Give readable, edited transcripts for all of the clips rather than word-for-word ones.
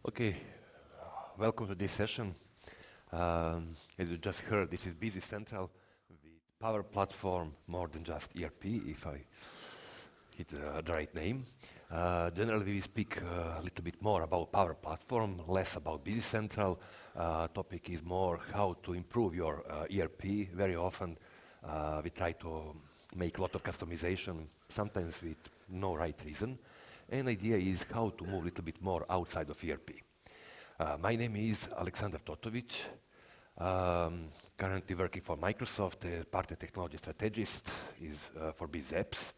Okay, welcome to this session. As you just heard, this is Business Central with Power Platform, more than just ERP, if I hit the right name. Generally, we speak a little bit more about Power Platform, less about Business Central. Topic is more how to improve your ERP. Very often, we try to make a lot of customization, sometimes with no right reason. And idea is how to move a little bit more outside of ERP. My name is Aleksandar Totovic. Currently working for Microsoft as partner technology strategist is for Biz Apps.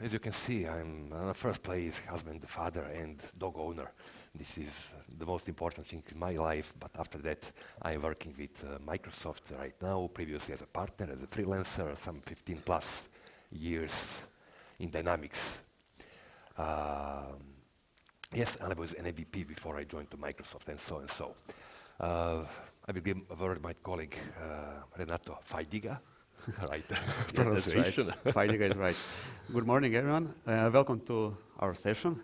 As you can see, I'm first place husband, father, and dog owner. This is the most important thing in my life. But after that, I'm working with Microsoft right now. Previously as a partner, as a freelancer, some 15 plus years in Dynamics. Yes, and I was an AVP before I joined to Microsoft, and so and so. I will give a word to my colleague Renato Fajdiga. Right, pronunciation. Right. Fajdiga is right. Good morning, everyone. Welcome to our session.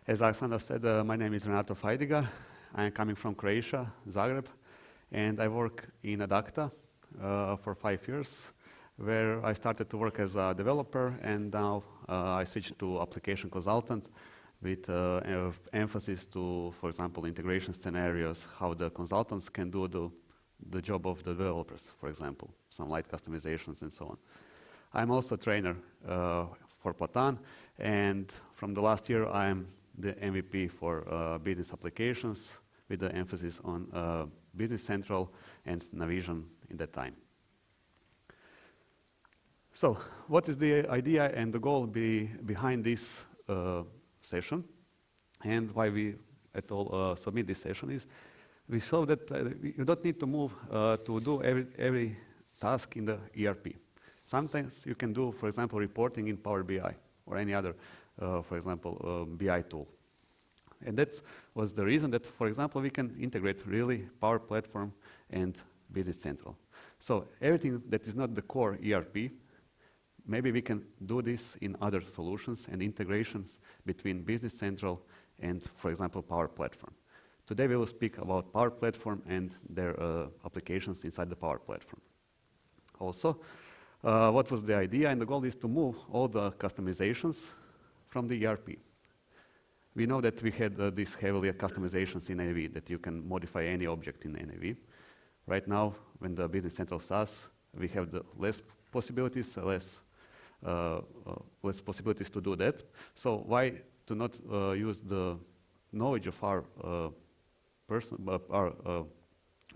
As Aleksandar said, my name is Renato Fajdiga. I am coming from Croatia, Zagreb, and I work in Adacta for 5 years, where I started to work as a developer, and now I switched to application consultant with emphasis to, for example, integration scenarios, how the consultants can do the job of the developers, for example, some light customizations and so on. I'm also a trainer for Platan, and from the last year I am the MVP for business applications with the emphasis on Business Central and Navision in that time. So, what is the idea and the goal behind this session, and why we at all submit this session is we saw that you don't need to move to do every task in the ERP. Sometimes you can do, for example, reporting in Power BI or any other, for example, BI tool. And that was the reason that, for example, we can integrate really Power Platform and Business Central. So everything that is not the core ERP, maybe we can do this in other solutions and integrations between Business Central and, for example, Power Platform. Today we will speak about Power Platform and their applications inside the Power Platform. Also, what was the idea and the goal is to move all the customizations from the ERP. We know that we had these heavily customizations in NAV, that you can modify any object in NAV. Right now, when the Business Central SaaS, we have the less possibilities to do that. So why to not use the knowledge of our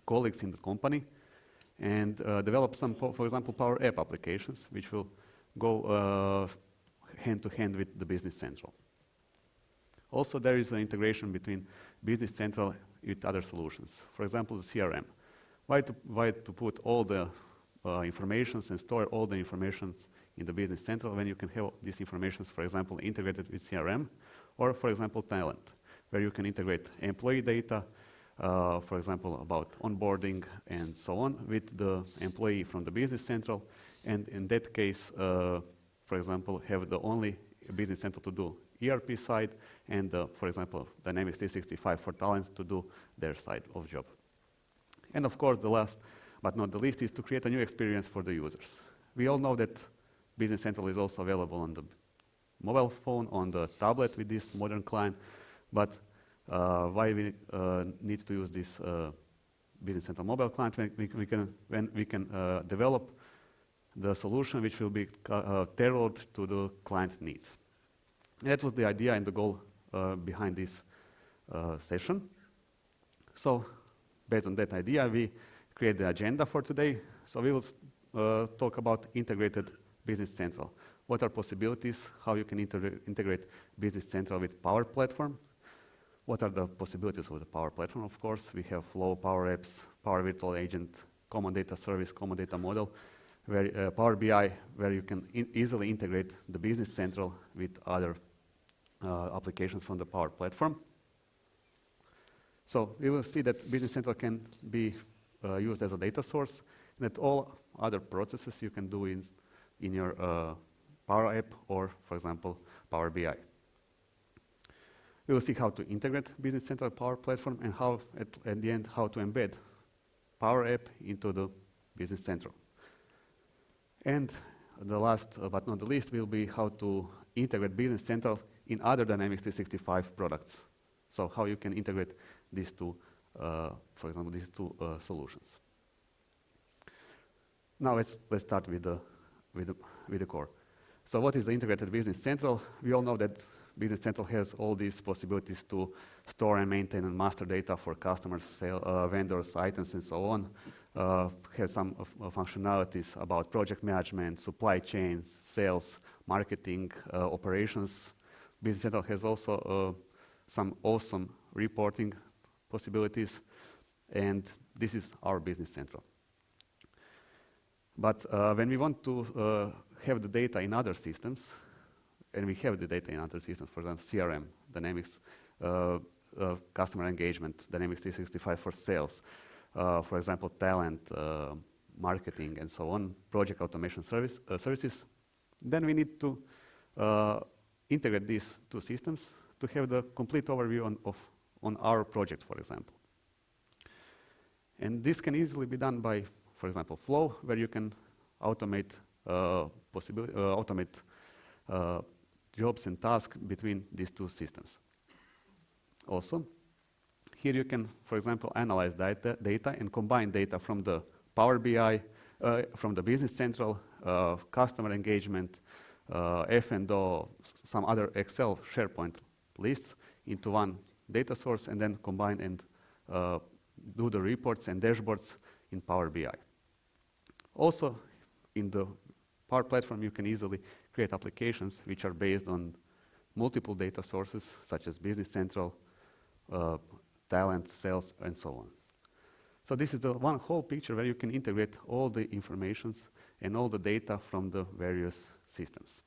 colleagues in the company and develop some, for example, Power App applications, which will go hand to hand with the Business Central. Also, there is an integration between Business Central with other solutions. For example, the CRM. Why to put all the informations and store all the informations in the Business Central when you can have these informations, for example, integrated with CRM, or for example, talent, where you can integrate employee data, for example, about onboarding and so on, with the employee from the Business Central, and in that case, for example, have the only Business Central to do ERP side, and for example, Dynamics 365 for talent to do their side of job. And of course, the last but not the least is to create a new experience for the users. We all know that Business Central is also available on the mobile phone, on the tablet with this modern client, but why we need to use this Business Central mobile client when we can develop the solution which will be tailored to the client needs. That was the idea and the goal behind this session. So, based on that idea, we create the agenda for today. So we will talk about integrated Business Central. What are possibilities? How you can integrate Business Central with Power Platform? What are the possibilities of the Power Platform? Of course, we have Flow, Power Apps, Power Virtual Agent, Common Data Service, Common Data Model, where Power BI, where you can easily integrate the Business Central with other applications from the Power Platform. So we will see that Business Central can be used as a data source, and that all other processes you can do in your Power App or, for example, Power BI. We will see how to integrate Business Central Power Platform and how, at the end, how to embed Power App into the Business Central. And the last but not the least will be how to integrate Business Central in other Dynamics 365 products. So how you can integrate these two, for example, these two solutions. Now let's start with the core. So what is the integrated Business Central? We all know that Business Central has all these possibilities to store and maintain and master data for customers, vendors, items, and so on. Has some functionalities about project management, supply chains, sales, marketing, operations. Business Central has also some awesome reporting possibilities, and this is our Business Central. But when we want to have the data in other systems, and we have the data in other systems, for example, CRM, Dynamics customer engagement, Dynamics 365 for sales, for example, talent, marketing, and so on, project automation services, then we need to integrate these two systems to have the complete overview on our project, for example. And this can easily be done by, for example, Flow, where you can automate jobs and tasks between these two systems. Also, here you can, for example, analyze data and combine data from the Power BI, from the Business Central, customer engagement, F&O, some other Excel, SharePoint lists into one data source, and then combine and do the reports and dashboards in Power BI. Also, in the Power Platform, you can easily create applications which are based on multiple data sources, such as Business Central, talent, sales, and so on. So this is the one whole picture where you can integrate all the informations and all the data from the various systems.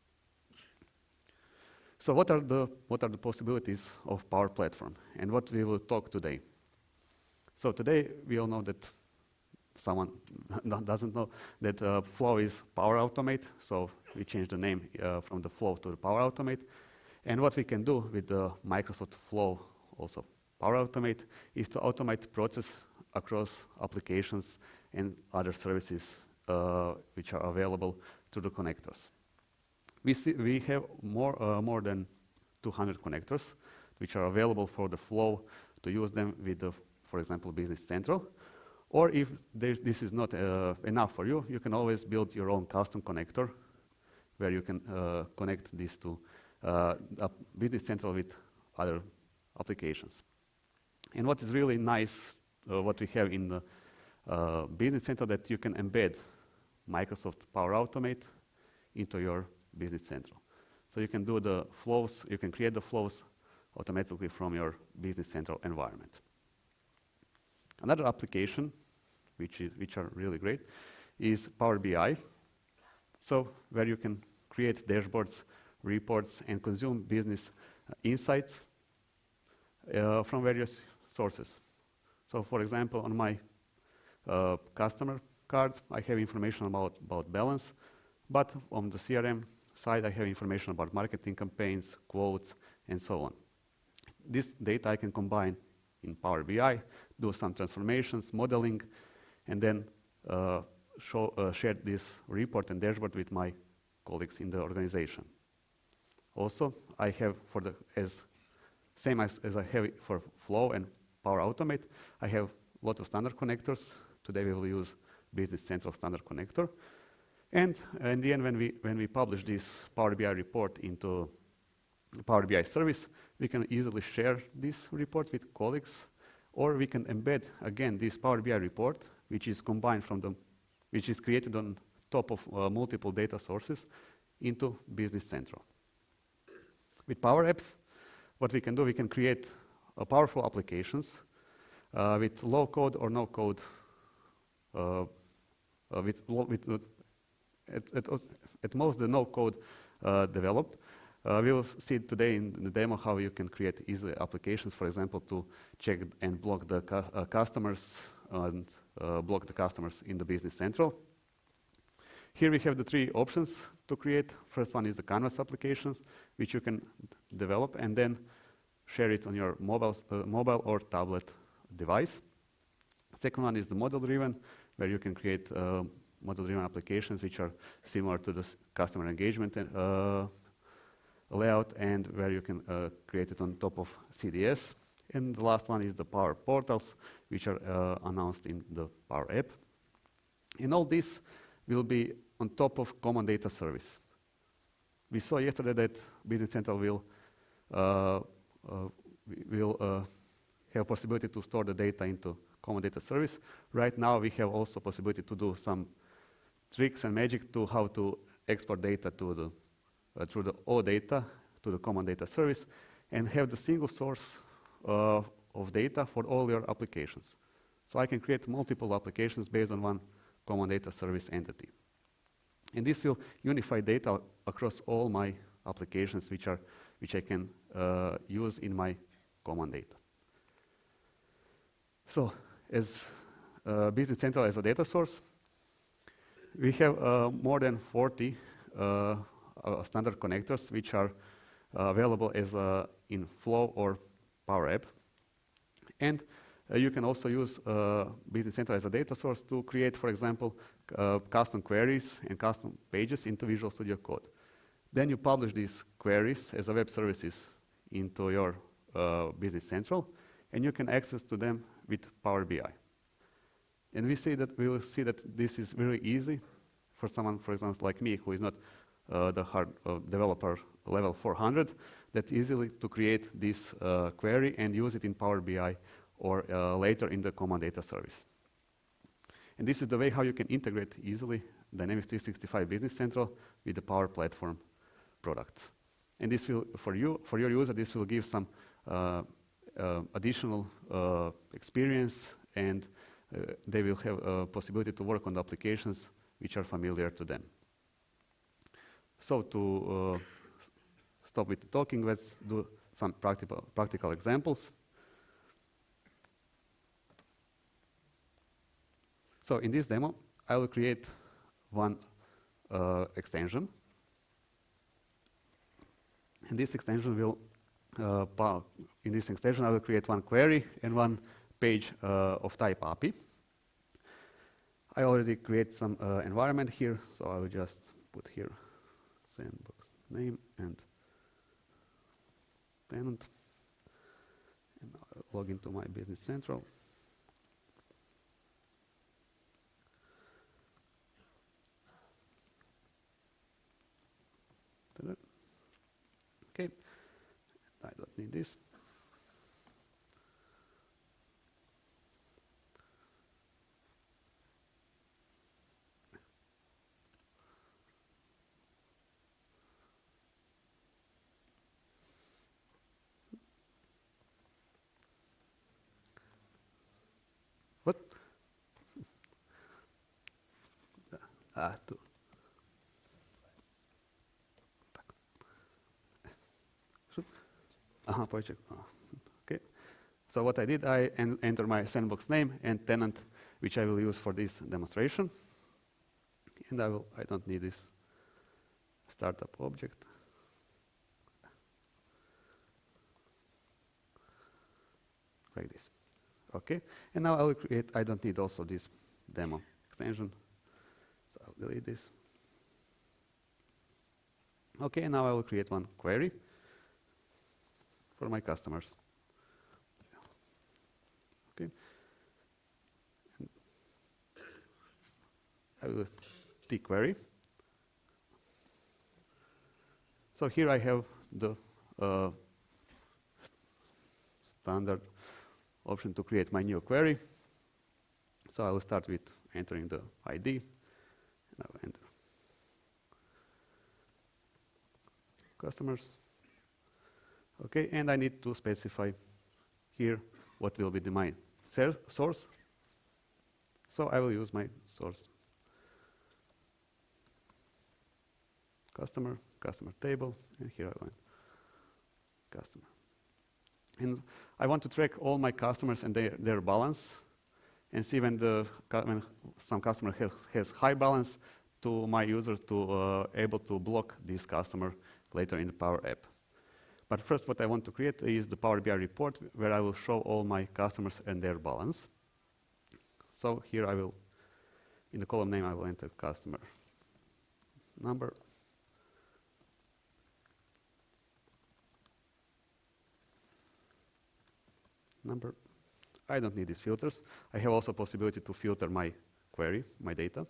So what are the possibilities of Power Platform, and what we will talk today? So today we all know that someone doesn't know that Flow is Power Automate, so we changed the name from the Flow to the Power Automate. And what we can do with the Microsoft Flow, also Power Automate, is to automate process across applications and other services which are available through the connectors. We have more than 200 connectors which are available for the Flow to use them with the, for example, Business Central. Or if this is not enough for you, you can always build your own custom connector where you can connect these to Business Central with other applications. And what is really nice, what we have in the Business Central, that you can embed Microsoft Power Automate into your Business Central. So you can do the flows, you can create the flows automatically from your Business Central environment. Another application which are really great is Power BI. So where you can create dashboards, reports, and consume business insights from various sources. So for example, on my customer card, I have information about balance, but on the CRM side, I have information about marketing campaigns, quotes, and so on. This data I can combine in Power BI, do some transformations, modeling, and then share this report and dashboard with my colleagues in the organization. Also, I have same as I have it for Flow and Power Automate, I have a lot of standard connectors. Today we will use Business Central standard connector. And in the end, when we publish this Power BI report into Power BI service, we can easily share this report with colleagues, or we can embed again this Power BI report, which is combined which is created on top of multiple data sources, into Business Central. With Power Apps, what we can do, we can create powerful applications with low code or no code, at most the no code developed. We will see today in the demo how you can create easy applications, for example, to check and block the customers and block the customers in the Business Central. Here we have the three options to create. First one is the Canvas applications, which you can develop and then share it on your mobile or tablet device. Second one is the model-driven, where you can create model-driven applications which are similar to the customer engagement layout, and where you can create it on top of CDS. And the last one is the Power Portals, which are announced in the Power App. And all this will be on top of Common Data Service. We saw yesterday that Business Central will have possibility to store the data into Common Data Service. Right now, we have also possibility to do some tricks and magic to how to export data to the through the OData to the Common Data Service, and have the single source of data for all your applications. So I can create multiple applications based on one Common Data Service entity. And this will unify data across all my applications which I can use in my common data. So as Business Central as a data source, we have more than 40 standard connectors which are available as in Flow or Power App. And you can also use Business Central as a data source to create, for example, custom queries and custom pages into Visual Studio Code. Then you publish these queries as a web services into your Business Central, and you can access to them with Power BI. And we will see that this is very easy for someone, for example, like me, who is not the hard developer level 400, that easily to create this query and use it in Power BI or later in the Common Data Service. And this is the way how you can integrate easily Dynamics 365 Business Central with the Power Platform products. And this will, for your user, this will give some additional experience, and they will have a possibility to work on the applications which are familiar to them. So to stop with the talking, let's do some practical examples. So in this demo, I will create one extension. And this extension will, in this extension, I will create one query and one page of type API. I already create some environment here, so I will just put here sandbox name and tenant. And I'll log into my Business Central. Okay, I don't need this. What? Okay. So what I did, I enter my sandbox name and tenant, which I will use for this demonstration. And I don't need this startup object. Like this. Okay. And now I will create, I don't need also this demo extension. So I'll delete this. Okay, and now I will create one query for my customers. Okay. And I will use tQuery. So here I have the standard option to create my new query. So I will start with entering the ID. And I will enter customers. Okay, and I need to specify here what will be my source. So I will use my source customer table, and here I want customer. And I want to track all my customers and their balance, and see when some customer has high balance, to my user to able to block this customer later in the Power App. But first, what I want to create is the Power BI report where I will show all my customers and their balance. So here I will, in the column name, I will enter customer number. I don't need these filters. I have also possibility to filter my query, my data.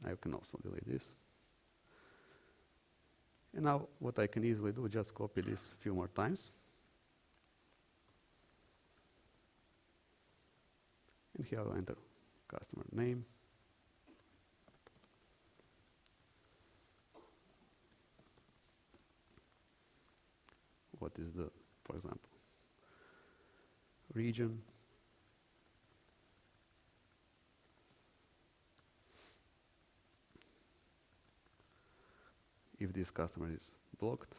I can also delete this. And now what I can easily do, just copy this a few more times. And here I will enter customer name. What is the, for example, region. If this customer is blocked.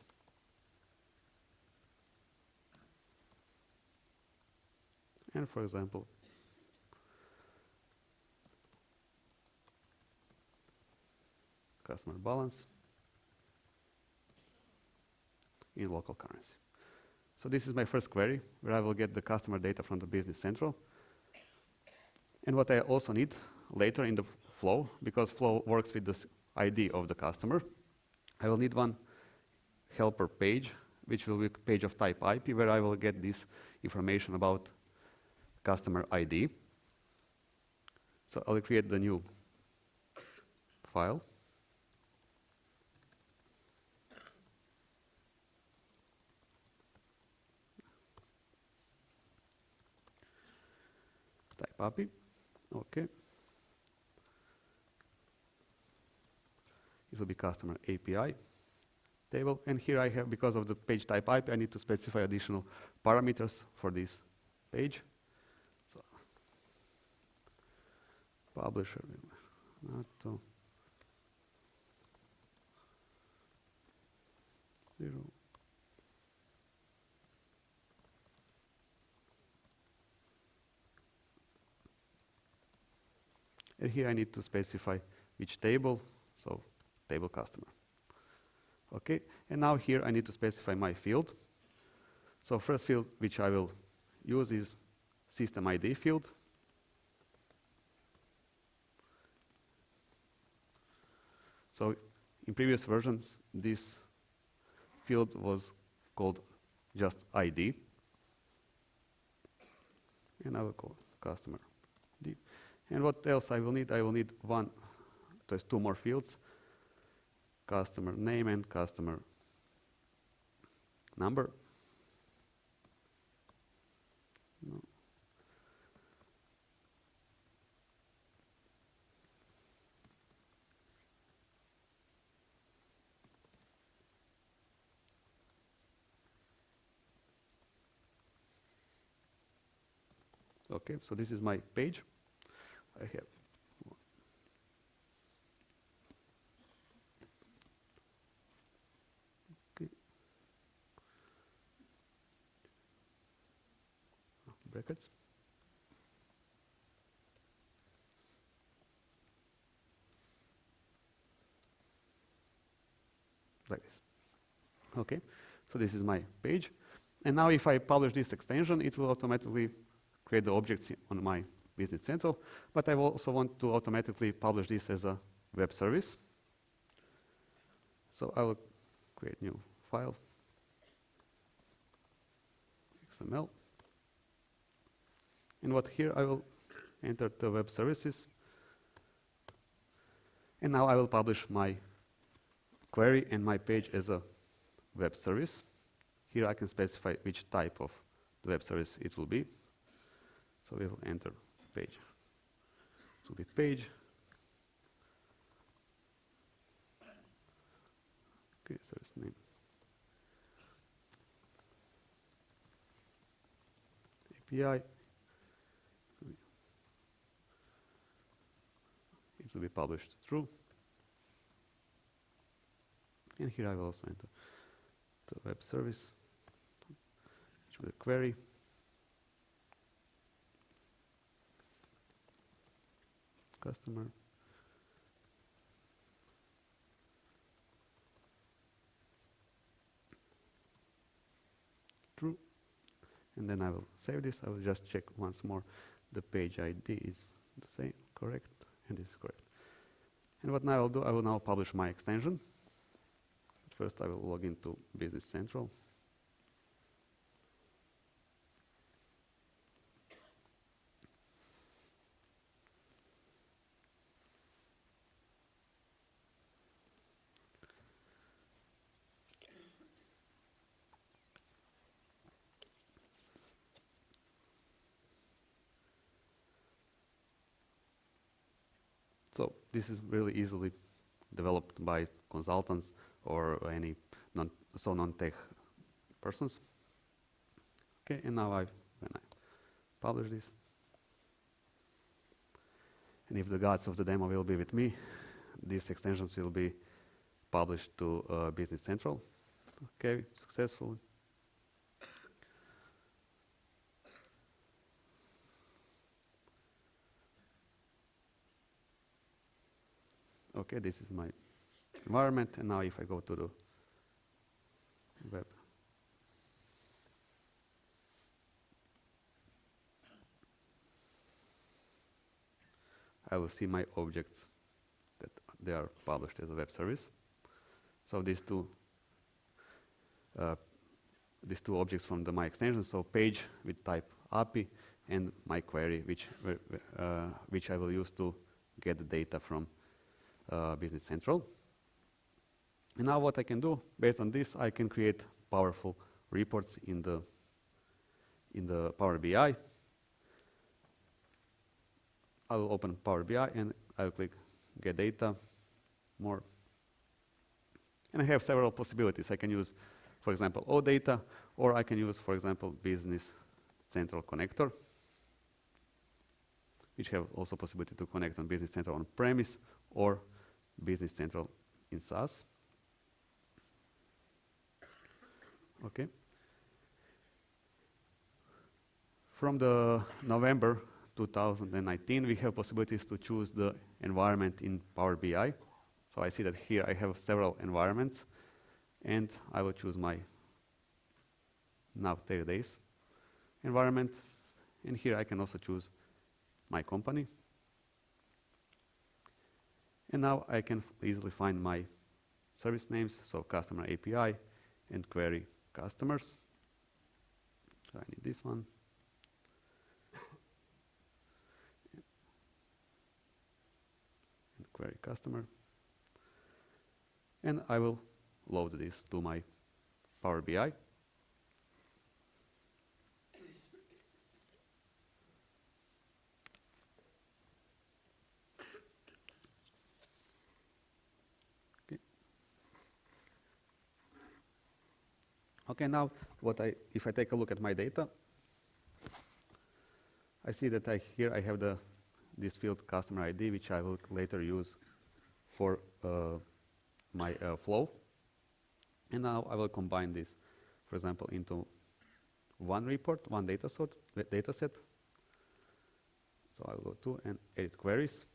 And for example, customer balance in local currency. So this is my first query where I will get the customer data from the Business Central. And what I also need later in the flow, because flow works with the ID of the customer, I will need one helper page, which will be a page of type IP, where I will get this information about customer ID. So I'll create the new file. Type API, okay. It will be customer API table. And here I have, because of the page type IP, I need to specify additional parameters for this page. So, publisher, Renato, 0. And here I need to specify which table, so table customer. Okay, and now here I need to specify my field. So first field which I will use is system ID field. So in previous versions, this field was called just ID. And I will call customer ID. And what else I will need? I will need one, there's two more fields, customer name and customer number. No. Okay, so this is my page. I have brackets. Like this. Okay, so this is my page. And now if I publish this extension, it will automatically create the objects on my Business Central. But I also want to automatically publish this as a web service. So I will create new file, XML. And what here I will enter the web services. And now I will publish my query and my page as a web service. Here I can specify which type of the web service it will be. So we will enter page. It will be page. Okay, service name. API. It will be published through. And here I will also enter the web service, which will be a query. Customer. And then I will save this. I will just check once more the page ID is the same, correct, and this is correct. And what now I will do, I will now publish my extension. First I will log into Business Central. So this is really easily developed by consultants or any non-tech persons. Okay, and now when I publish this, and if the gods of the demo will be with me, these extensions will be published to Business Central. Okay, successful. Okay, this is my environment, and now if I go to the web, I will see my objects that they are published as a web service. So these two objects from my extension, so page with type API and my query, which I will use to get the data from Business Central. And now what I can do, based on this, I can create powerful reports in the Power BI. I will open Power BI and I will click Get Data, More. And I have several possibilities. I can use, for example, OData, or I can use, for example, Business Central Connector, which have also possibility to connect on Business Central on-premise or Business Central in SaaS. Okay. From the November 2019, we have possibilities to choose the environment in Power BI. So I see that here I have several environments, and I will choose my NAV TechDays environment. And here I can also choose my company. And now I can easily find my service names, so customer API and query customers. So I need this one. And query customer. And I will load this to my Power BI. Okay, now if I take a look at my data, I see that here I have this field customer ID, which I will later use for my flow. And now I will combine this, for example, into one report, one data set. So I'll go to and edit queries.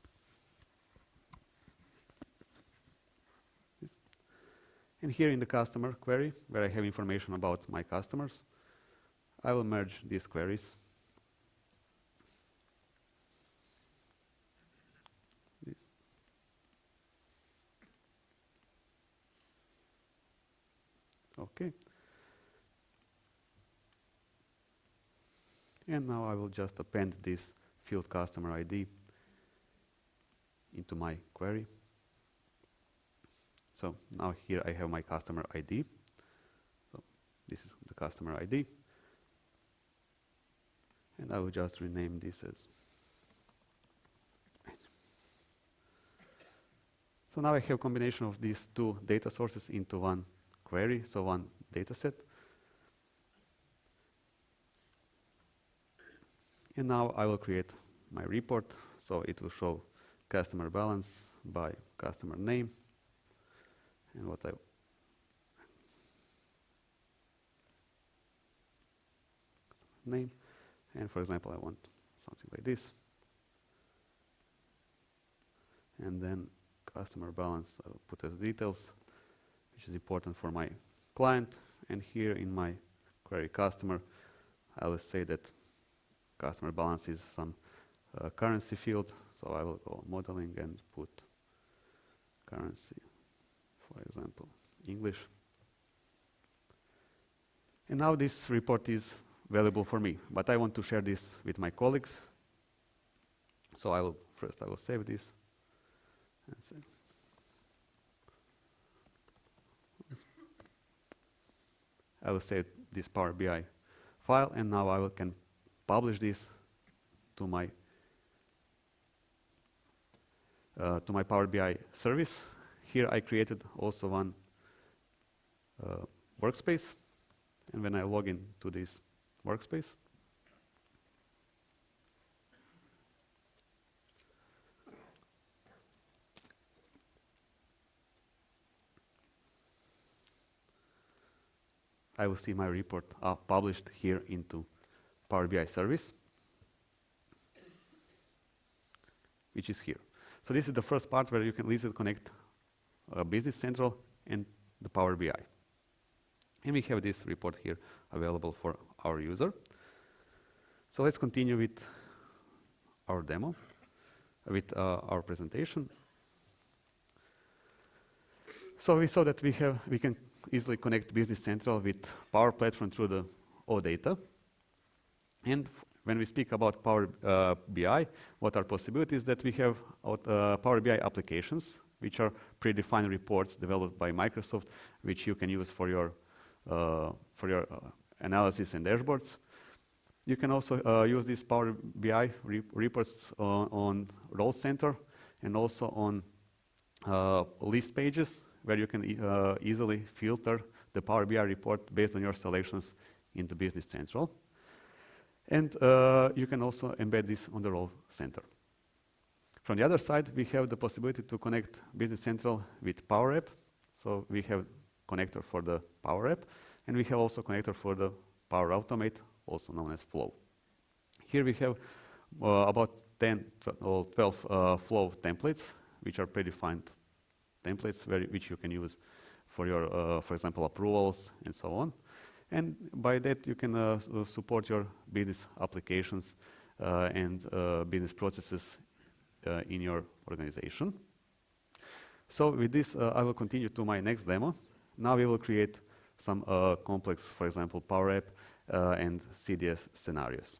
And here in the customer query, where I have information about my customers, I will merge these queries. This. Okay. And now I will just append this field customer ID into my query. So now here I have my customer ID. So this is the customer ID. And I will just rename this as. So now I have a combination of these two data sources into one query, so one data set. And now I will create my report. So it will show customer balance by customer name. And what name, and for example, I want something like this, and then customer balance I will put as details, which is important for my client. And here in my query customer, I will say that customer balance is some currency field, so I will go modeling and put currency, for example, English. And now this report is valuable for me, but I want to share this with my colleagues. So I will save this and save. I will save this Power BI file, and now I can publish this to my Power BI service. Here I created also one workspace, and when I log in to this workspace, I will see my report published here into Power BI service, which is here. So this is the first part where you can easily connect Business Central and the Power BI. And we have this report here available for our user. So let's continue with our demo, with our presentation. So we saw that we can easily connect Business Central with Power Platform through the OData. And when we speak about Power BI, what are possibilities that we have Power BI applications, which are predefined reports developed by Microsoft, which you can use for your analysis and dashboards. You can also use these Power BI reports on Role Center and also on list pages, where you can easily filter the Power BI report based on your selections into Business Central. And you can also embed this on the Role Center. From the other side, we have the possibility to connect Business Central with Power App. So we have connector for the Power App, and we have also connector for the Power Automate, also known as Flow. Here we have about 10 or 12 Flow templates, which are predefined templates which you can use for your, for example, approvals and so on. And by that, you can support your business applications and business processes in your organization. So with this, I will continue to my next demo. Now we will create some complex, for example, Power App and CDS scenarios.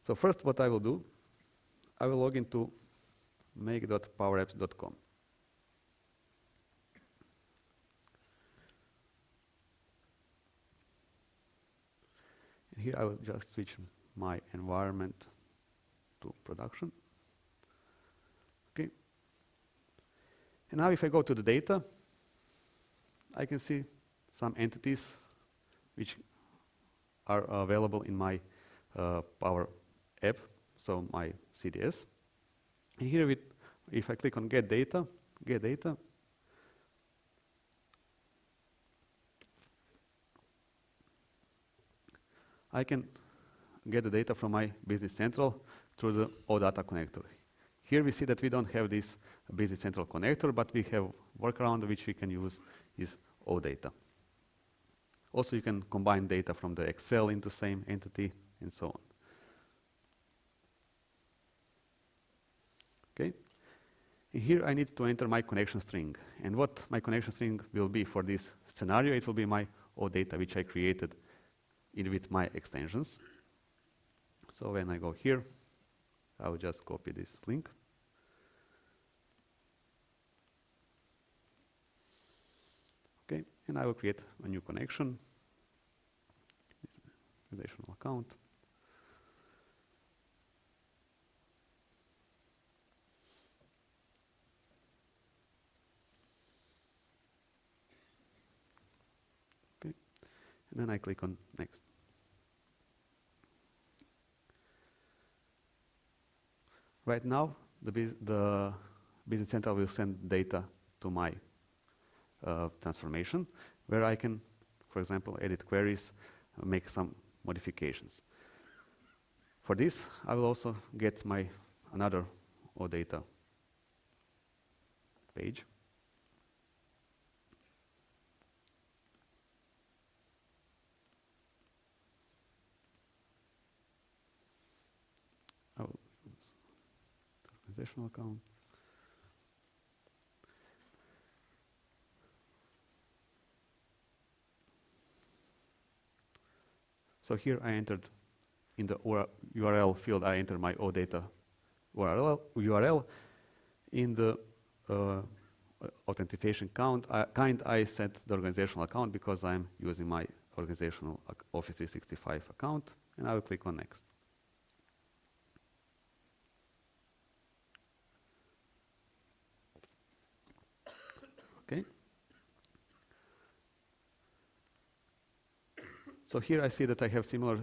So first, what I will do, I will log into make.powerapps.com. Here I will just switch my environment to production. Okay. And now if I go to the data, I can see some entities which are available in my Power App, so my CDS. And here if I click on get data, I can get the data from my Business Central through the OData connector. Here we see that we don't have this Business Central connector, but we have workaround which we can use is OData. Also, you can combine data from the Excel into the same entity and so on. Okay. And here I need to enter my connection string. And what my connection string will be for this scenario, it will be my OData which I created with my extensions. So when I go here, I will just copy this link. Okay, and I will create a new connection, relational account. Okay, and then I click on next. Right now, the Business Central will send data to my transformation, where I can, for example, edit queries, make some modifications. For this, I will also get my another OData page. organizational account. So here I entered in the URL field, I enter my OData URL. In the authentication kind, I set the organizational account because I'm using my organizational Office 365 account, and I will click on next. Okay. So here I see that I have similar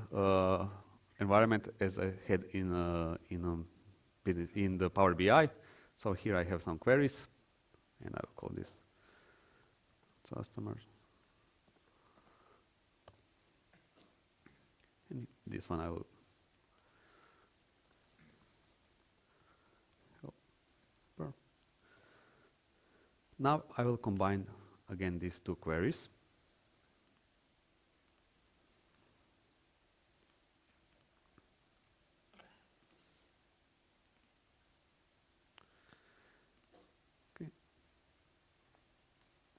environment as I had in the Power BI. So here I have some queries, and I will call this customers. And this one I will help. Now I will combine again these two queries.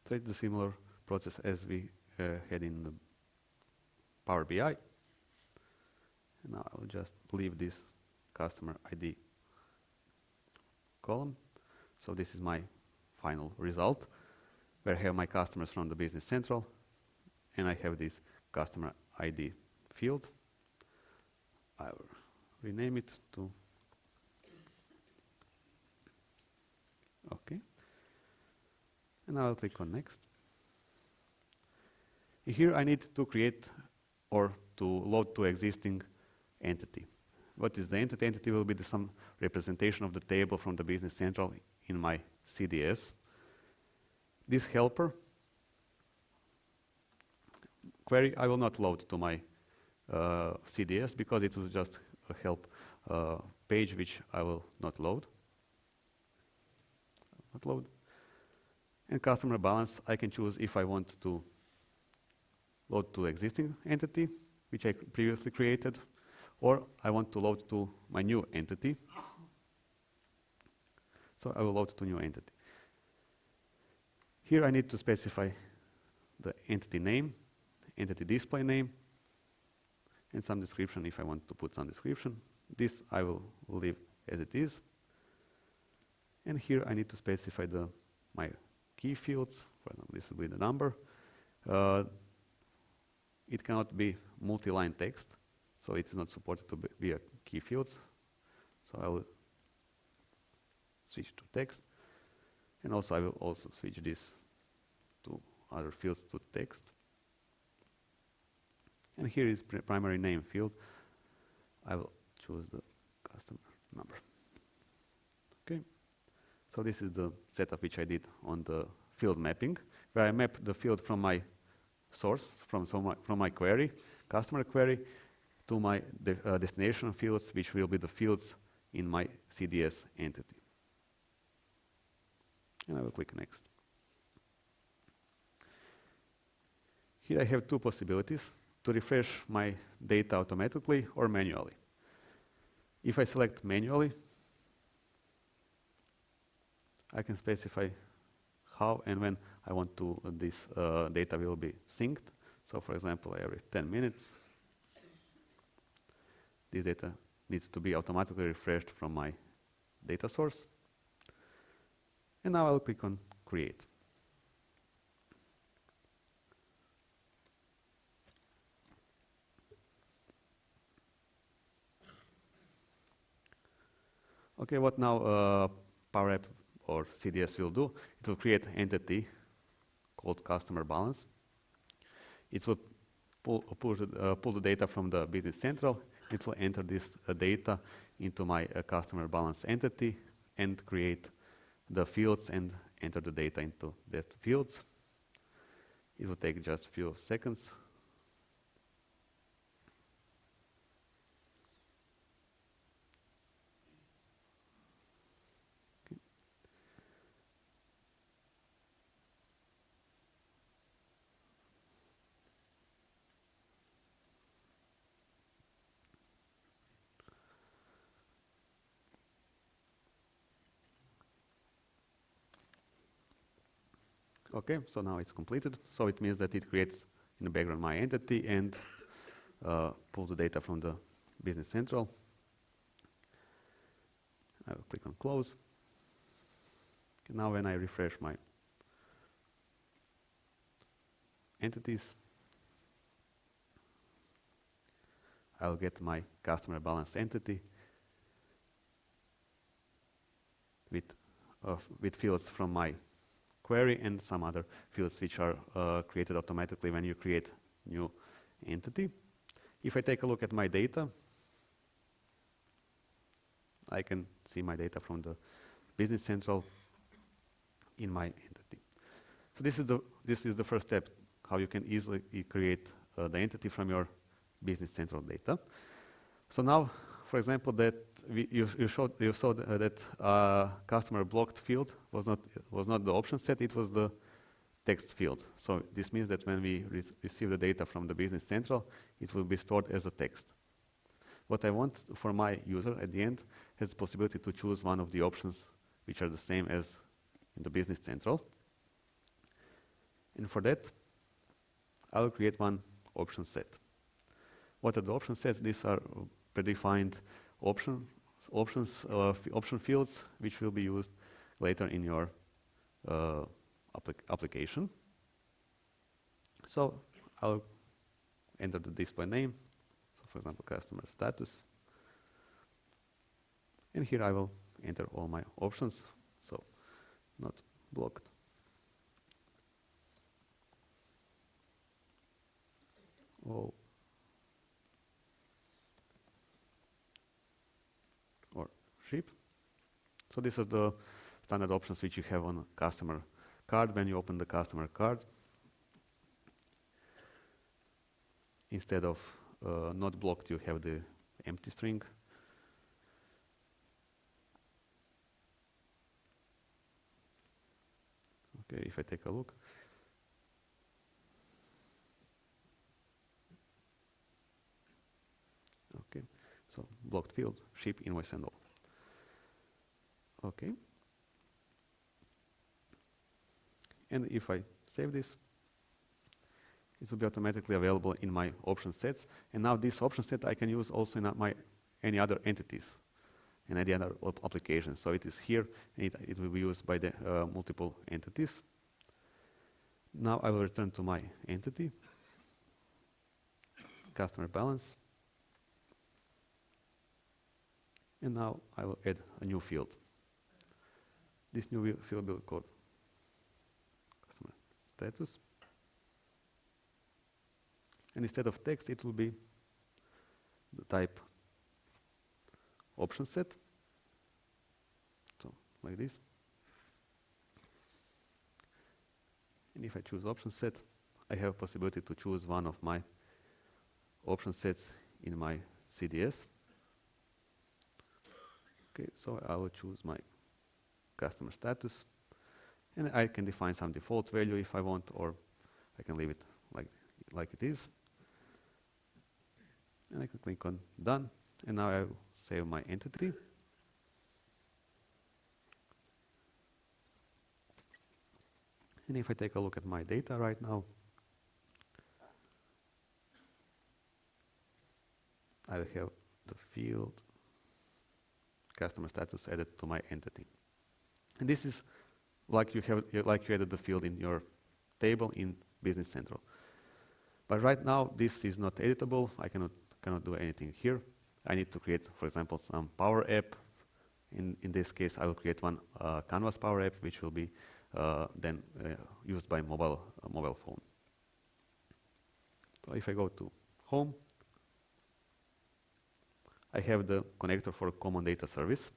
So it's a similar process as we had in the Power BI. And now I will just leave this customer ID column. So this is my final result, where I have my customers from the Business Central, and I have this customer ID field. I will rename it to OK. And I will click on next. Here I need to create or to load to existing entity. What is the entity? Entity will be some representation of the table from the Business Central in my CDS. This helper query I will not load to my CDS because it was just a help page which I will not load. And customer balance, I can choose if I want to load to existing entity, which I previously created, or I want to load to my new entity. So I will load to new entity. Here I need to specify the entity name, entity display name, and some description if I want to put some description. This I will leave as it is. And here I need to specify my key fields. For example, this will be the number. It cannot be multi-line text, so it is not supported to be a key fields. So I will switch to text. And also I will also switch this to other fields to text. And here is primary name field. I will choose the customer number. Okay. So this is the setup which I did on the field mapping, where I map the field from my source, from my query, customer query, to my destination fields, which will be the fields in my CDS entity. And I will click next. Here I have two possibilities: to refresh my data automatically or manually. If I select manually, I can specify how and when I want to this data will be synced. So for example, every 10 minutes, this data needs to be automatically refreshed from my data source. And now I'll click on create. Okay, what now Power App or CDS will do? It will create an entity called customer balance. It will pull the data from the Business Central. It will enter this data into my customer balance entity and create the fields and enter the data into that fields. It will take just a few seconds. Okay, so now it's completed. So it means that it creates in the background my entity and pull the data from the Business Central. I will click on close. Now when I refresh my entities, I'll get my customer balance entity with fields from my query and some other fields which are created automatically when you create new entity. If I take a look at my data, I can see my data from the Business Central in my entity. So this is the first step, how you can easily create the entity from your Business Central data. So now, for example, that you saw that customer blocked field was not the option set, it was the text field. So this means that when we receive the data from the Business Central, it will be stored as a text. What I want for my user at the end has the possibility to choose one of the options which are the same as in the Business Central. And for that, I'll create one option set. What are the option sets? These are predefined option fields which will be used later in your application. So I'll enter the display name. So for example, customer status. And here I will enter all my options. So not blocked. All or ship. So these are the standard options which you have on a customer card when you open the customer card. Instead of not blocked, you have the empty string. Okay, if I take a look. Okay, so blocked field, ship, invoice, and all. Okay. And if I save this, it will be automatically available in my option sets. And now this option set I can use also in any other entities and any other applications. So it is here, and it will be used by the multiple entities. Now I will return to my entity, customer balance. And now I will add a new field. This new field will be called customer status. And instead of text, it will be the type option set. So like this. And if I choose option set, I have a possibility to choose one of my option sets in my CDS. Okay, so I will choose my customer status, and I can define some default value if I want, or I can leave it like it is. And I can click on done, and now I will save my entity. And if I take a look at my data right now, I will have the field customer status added to my entity. And this is like you added the field in your table in Business Central. But right now, this is not editable. I cannot do anything here. I need to create, for example, some Power App. In this case, I will create one Canvas Power App, which will be then used by mobile phone. So if I go to Home, I have the connector for Common Data Service.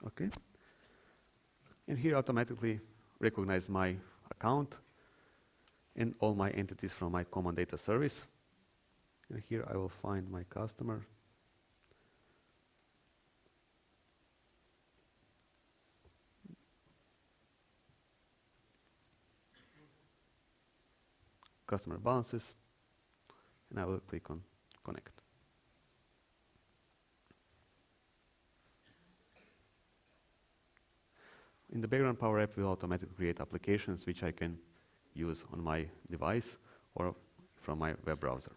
Okay. And here automatically recognize my account and all my entities from my Common Data Service. And here I will find my customer. customer balances, and I will click on connect. In the background, Power App will automatically create applications which I can use on my device or from my web browser.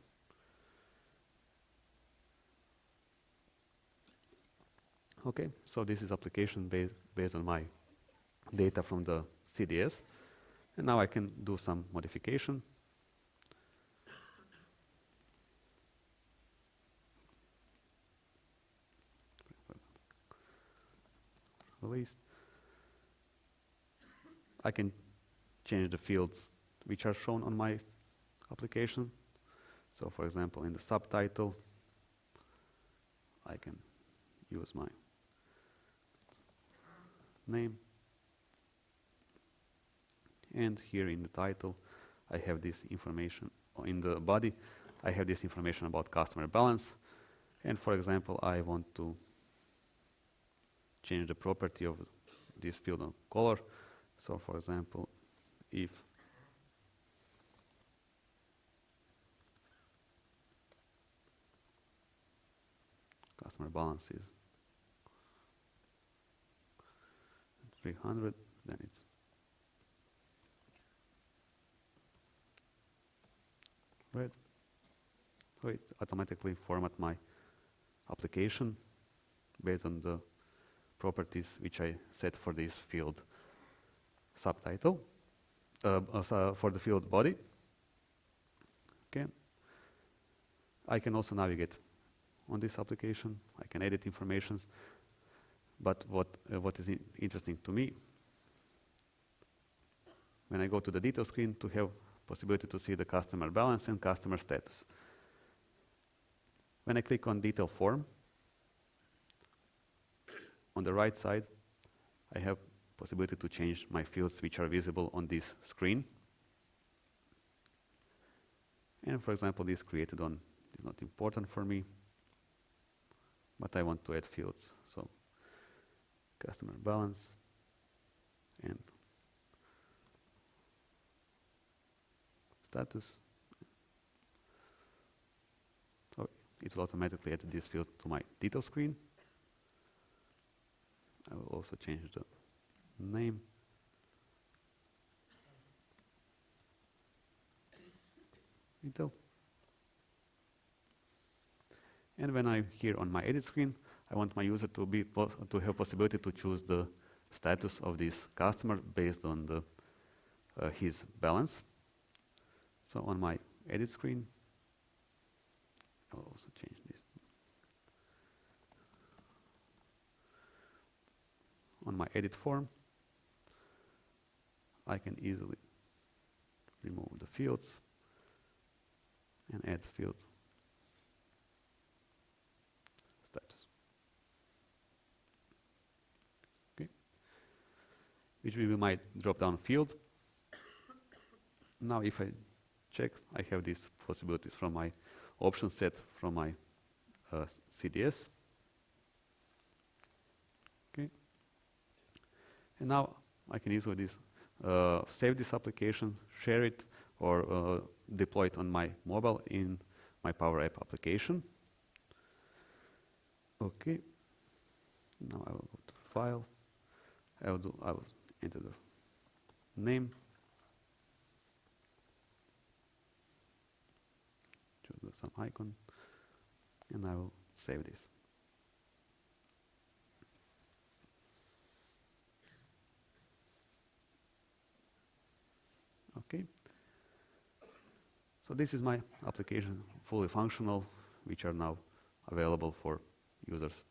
Okay, so this is application based on my data from the CDS. And now I can do some modification. List. I can change the fields which are shown on my application. So for example, in the subtitle, I can use my name. And here in the title, I have this information, or in the body, I have this information about customer balance. And for example, I want to change the property of this field of color. So for example, if customer balance is 300, then it's red. So it automatically format my application based on the properties which I set for this field subtitle, for the field body. Okay. I can also navigate on this application. I can edit informations. But what is interesting to me, when I go to the detail screen, to have possibility to see the customer balance and customer status. When I click on detail form, on the right side, I have possibility to change my fields which are visible on this screen. And for example, this created on is not important for me, but I want to add fields. So customer balance and status. So it will automatically add this field to my detail screen. I will also change the name. Detail. And when I'm here on my edit screen, I want my user to have possibility to choose the status of this customer based on the his balance. So on my edit screen, I'll also change this. On my edit form, I can easily remove the fields and add fields status. Okay, which will be my drop-down field. Now, if I check, I have these possibilities from my option set from my CDS. Okay, and now I can easily save this application, share it, or deploy it on my mobile in my Power App application. Okay. Now I will go to File. I will enter the name. Choose some icon, and I will save this. Okay. So this is my application, fully functional, which are now available for users.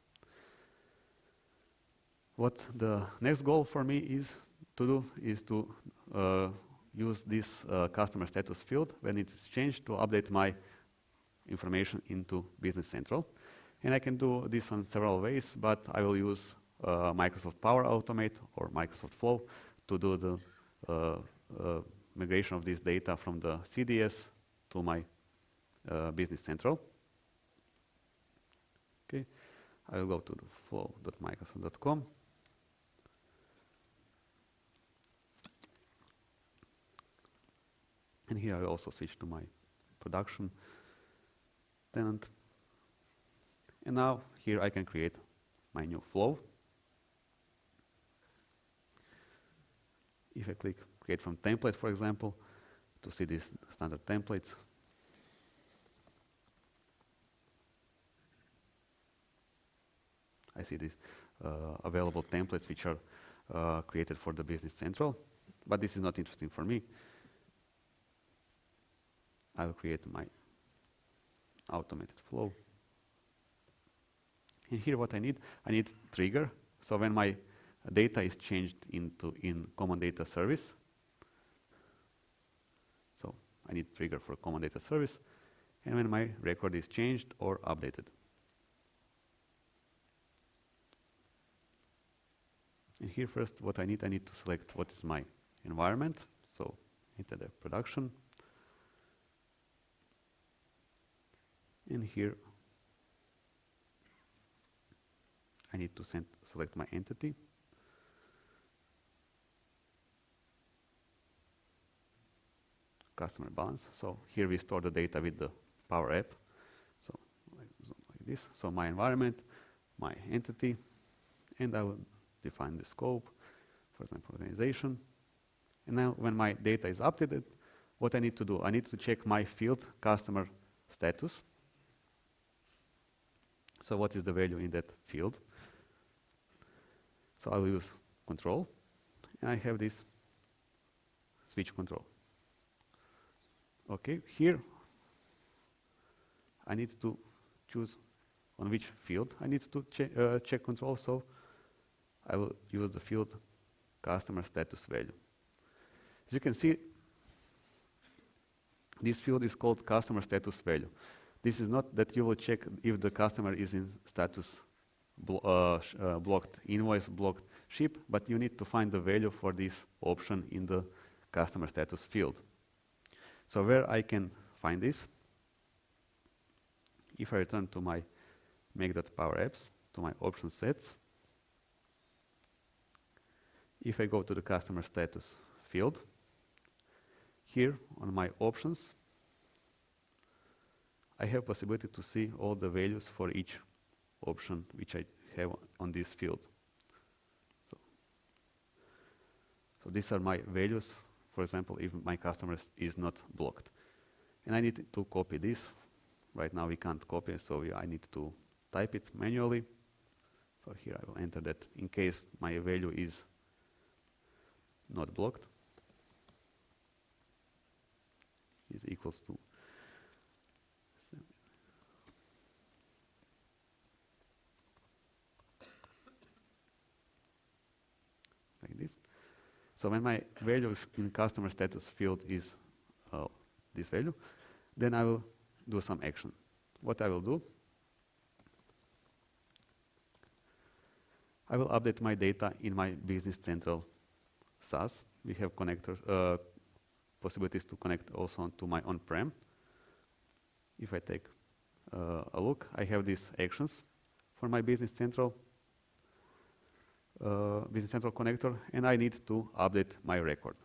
What the next goal for me is to do is to use this customer status field when it's changed to update my information into Business Central. And I can do this on several ways, but I will use Microsoft Power Automate or Microsoft Flow to do the migration of this data from the CDS to my Business Central. Okay, I will go to the flow.microsoft.com. And here I will also switch to my production tenant. And now here I can create my new flow. If I click create from template, for example, to see these standard templates, I see these available templates which are created for the Business Central, but this is not interesting for me. I will create my automated flow. And here what I need trigger. So when my data is changed in common data service, so I need trigger for common data service, and when my record is changed or updated. And here first what I need to select what is my environment. So enter the production. And here I need to select my entity. Customer balance. So here we store the data with the Power App. So like this. So my environment, my entity, and I will define the scope, for example, organization. And now when my data is updated, what I need to do, I need to check my field customer status. So what is the value in that field? So I will use control, and I have this switch control. Okay, here I need to choose on which field I need to check control. So I will use the field customer status value. As you can see, this field is called customer status value. This is not that you will check if the customer is in status blocked invoice, blocked ship, but you need to find the value for this option in the customer status field. So where I can find this, if I return to my make.powerapps, to my option sets, if I go to the customer status field, here on my options, I have possibility to see all the values for each option which I have on this field. So these are my values, for example, if my customer is not blocked. And I need to copy this. Right now we can't copy, so I need to type it manually. So here I will enter that in case my value is not blocked, is equals to like this. So when my value in customer status field is this value, then I will do some action. What I will do, I will update my data in my Business Central SaaS. We have connectors, possibilities to connect also to my on-prem. If I take a look, I have these actions for my Business Central connector, and I need to update my record.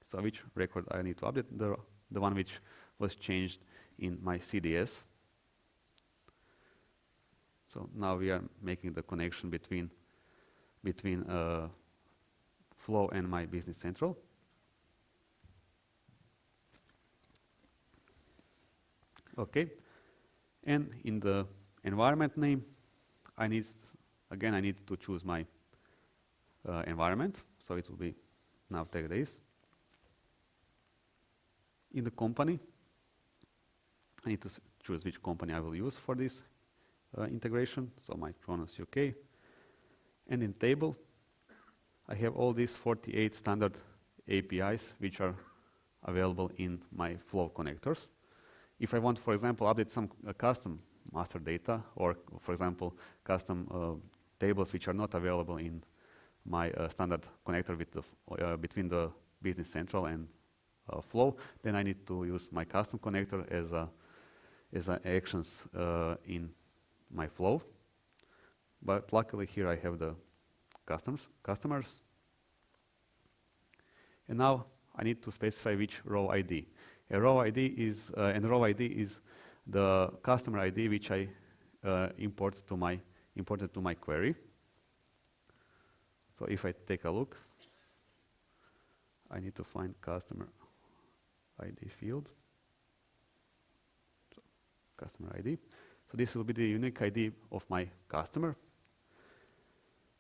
So which record I need to update? The one which was changed in my CDS. So now we are making the connection between Flow and my Business Central. Okay, and in the environment name, I need to choose my environment. So it will be NAV TechDays. In the company, I need to choose which company I will use for this integration. So my Kronos UK. And in table, I have all these 48 standard APIs which are available in my Flow connectors. If I want, for example, update some custom master data, or for example, custom tables which are not available in my standard connector with the, between the Business Central and Flow, then I need to use my custom connector as actions in my Flow. But luckily here I have the customers. And now I need to specify which row ID. A row ID is, and row ID is the customer ID which I imported to my query. So if I take a look, I need to find customer ID field. So customer ID. So this will be the unique ID of my customer.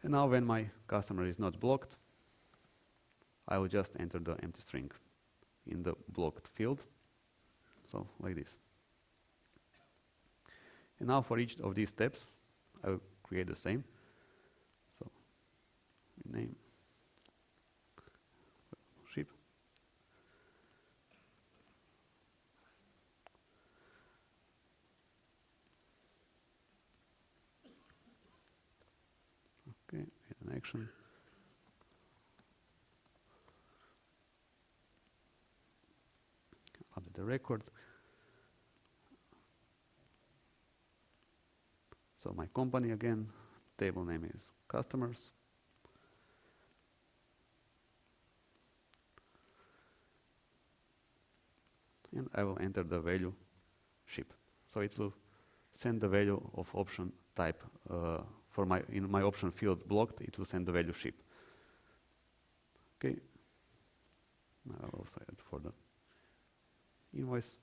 And now when my customer is not blocked, I will just enter the empty string in the blocked field. So like this. And now for each of these steps, I will create the same. So name, ship. Okay, an action. Update the record. So my company again, table name is customers. And I will enter the value ship. So it will send the value of option type for in my option field blocked, it will send the value ship. Okay. Now I'll also add for the invoice.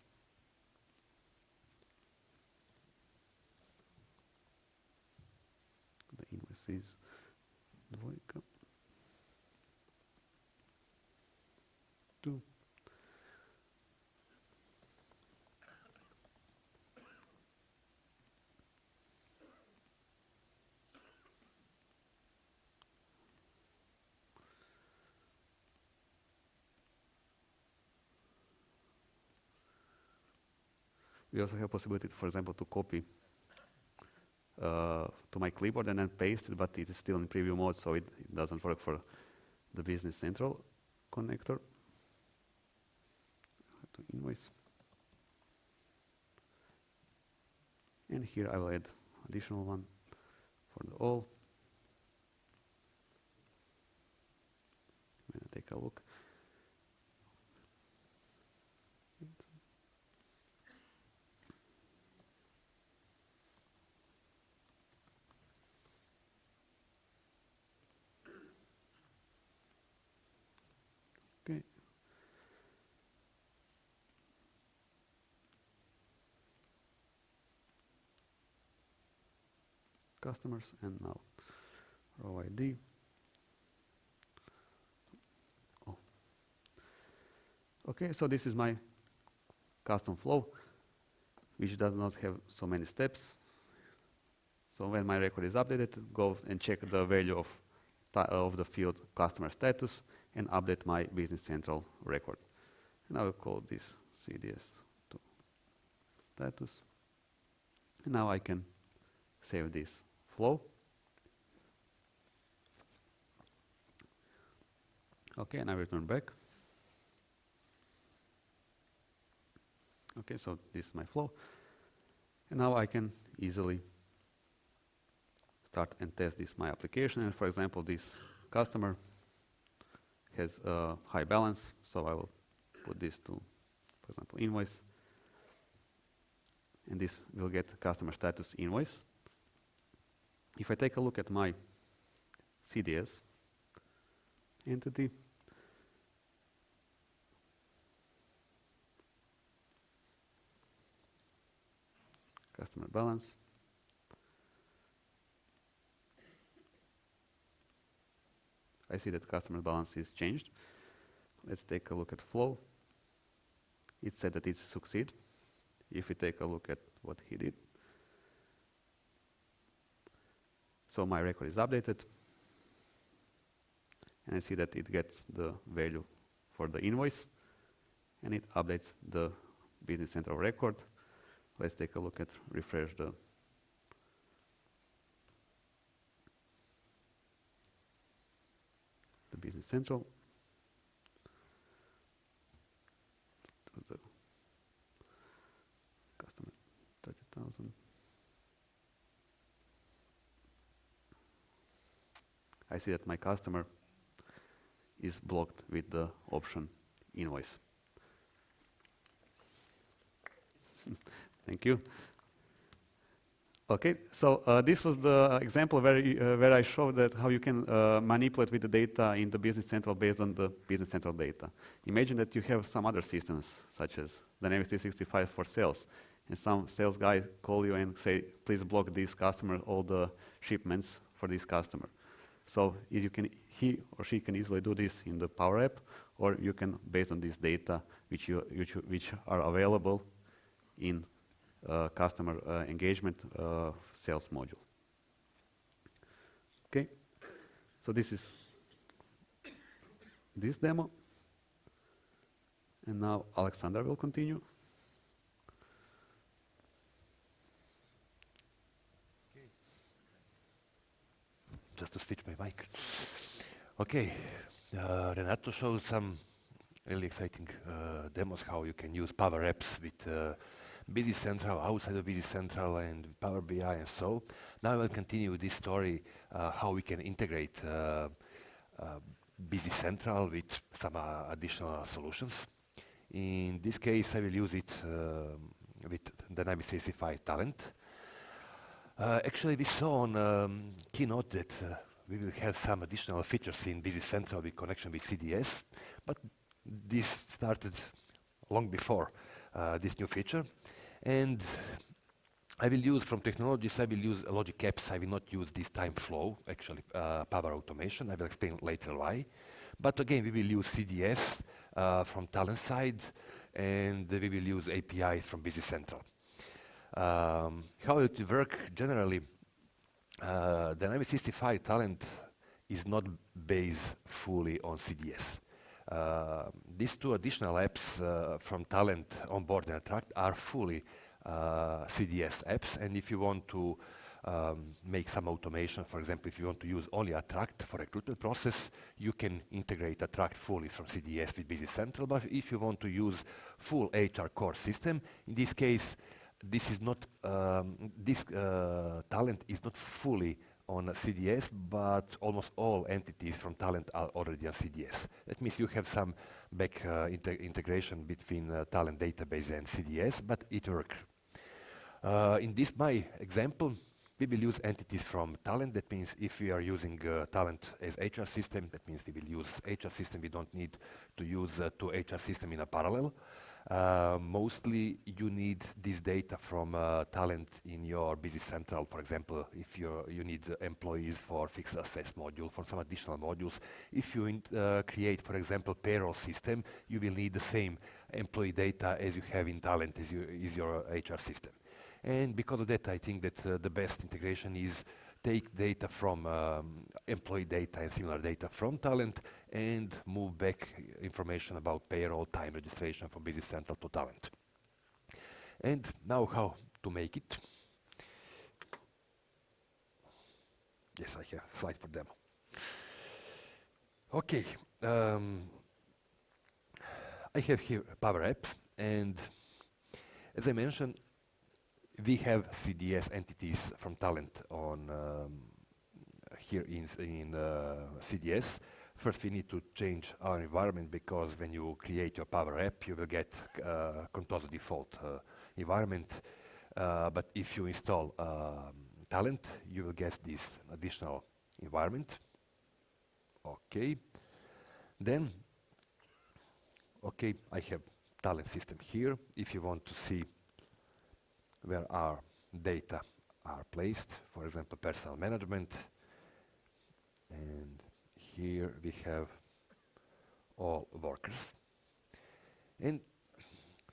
The invoice is dvojka 2. We also have possibility, for example, to copy to my clipboard and then paste it, but it is still in preview mode, so it doesn't work for the Business Central connector. To invoice. And here I will add additional one for the all. I'm going to take a look. Okay. Customers and now row ID. Oh. Okay, so this is my custom flow, which does not have so many steps. So when my record is updated, go and check the value of the field customer status and update my Business Central record. And I will call this CDS to status. And now I can save this flow. Okay, and I return back. Okay, so this is my flow. And now I can easily start and test this my application. And for example, this customer has a high balance, so I will put this to, for example, invoice. And this will get customer status invoice. If I take a look at my CDS entity, customer balance, I see that customer balance is changed. Let's take a look at flow. It said that it's succeed. If we take a look at what he did. So my record is updated. And I see that it gets the value for the invoice. And it updates the Business Central record. Let's take a look at refresh the Business Central. It was the customer 30,000. I see that my customer is blocked with the option invoice. Thank you. Okay, so this was the example where I showed that how you can manipulate with the data in the Business Central based on the Business Central data. Imagine that you have some other systems, such as Dynamics 365 for sales, and some sales guy call you and say, please block this customer, all the shipments for this customer. So he or she can easily do this in the Power App, or you can, based on this data, which are available in customer engagement sales module. Okay, so this is this demo, and now Aleksandar will continue. Just to switch my mic. Okay, Renato showed some really exciting demos how you can use Power Apps with Business Central, outside of Business Central, and Power BI, and so. Now I will continue this story how we can integrate Business Central with some additional solutions. In this case, I will use it with Dynamics 365 Talent. Actually, we saw on keynote that we will have some additional features in Business Central with connection with CDS, but this started long before this new feature. And I will use, from technologies, I will use logic apps. I will not use this time flow, actually, Power Automation. I will explain later why. But again, we will use CDS from Talent side, and we will use API from Business Central. How it will work generally, Dynamics 365 Talent is not based fully on CDS. These two additional apps from Talent, Onboard and Attract, are fully CDS apps, and if you want to make some automation, for example, if you want to use only Attract for recruitment process, you can integrate Attract fully from CDS with Business Central. But if you want to use full HR core system, in this case, this is not Talent is not fully on CDS, but almost all entities from Talent are already on CDS. That means you have some back integration between Talent database and CDS, but it works. In this my example, we will use entities from Talent. That means if we are using Talent as HR system, that means we will use HR system. We don't need to use two HR system in a parallel. Mostly you need this data from Talent in your Business Central. For example, if you need employees for fixed assets module, for some additional modules. If you create, for example, payroll system, you will need the same employee data as you have in Talent as is your HR system. And because of that, I think that the best integration is take data from employee data and similar data from Talent and move back information about payroll, time registration from Business Central to Talent. And now how to make it. Yes, I have a slide for demo. Okay, I have here Power Apps, and as I mentioned, we have CDS entities from Talent on here in CDS. First, we need to change our environment, because when you create your Power App, you will get Contoso default environment. But if you install Talent, you will get this additional environment. Okay. Then, okay, I have Talent system here. If you want to see where our data are placed, for example, personal management, and here we have all workers. And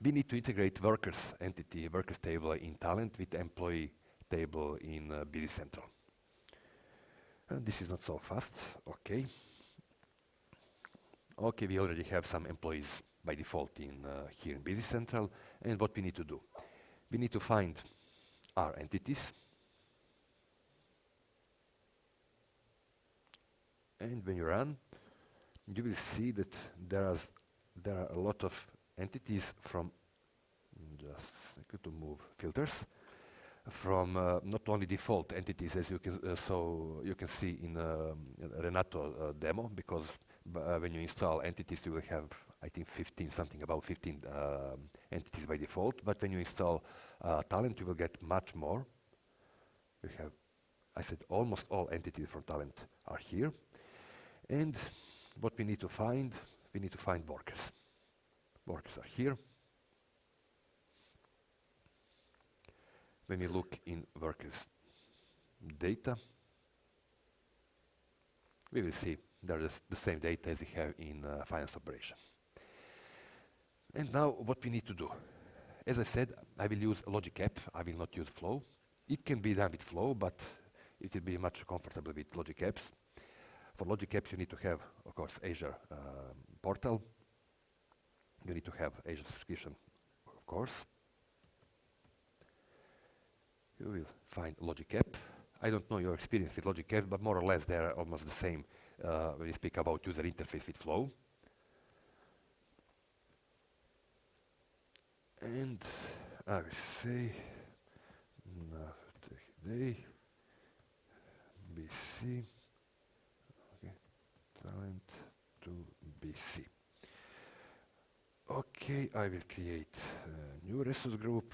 we need to integrate workers entity, workers table in Talent with employee table in Business Central. And this is not so fast. Okay. Okay, we already have some employees by default in here in Business Central. And what we need to do? We need to find our entities. And when you run, you will see that there are a lot of entities from, just to move filters, from not only default entities, as you can see in Renato demo, because when you install entities, you will have I think 15, something about 15 entities by default. But when you install Talent, you will get much more. We have, I said, almost all entities from Talent are here. And what we need to find workers. Workers are here. When we look in workers data, we will see there is the same data as we have in finance operation. And now what we need to do. As I said, I will use Logic App. I will not use Flow. It can be done with Flow, but it will be much comfortable with Logic Apps. For Logic Apps, you need to have, of course, Azure portal. You need to have Azure subscription, of course. You will find Logic App. I don't know your experience with Logic App, but more or less they're almost the same when you speak about user interface with Flow. And I will say NAV TechDays, BC, okay, Talent to BC. Okay, I will create a new resource group.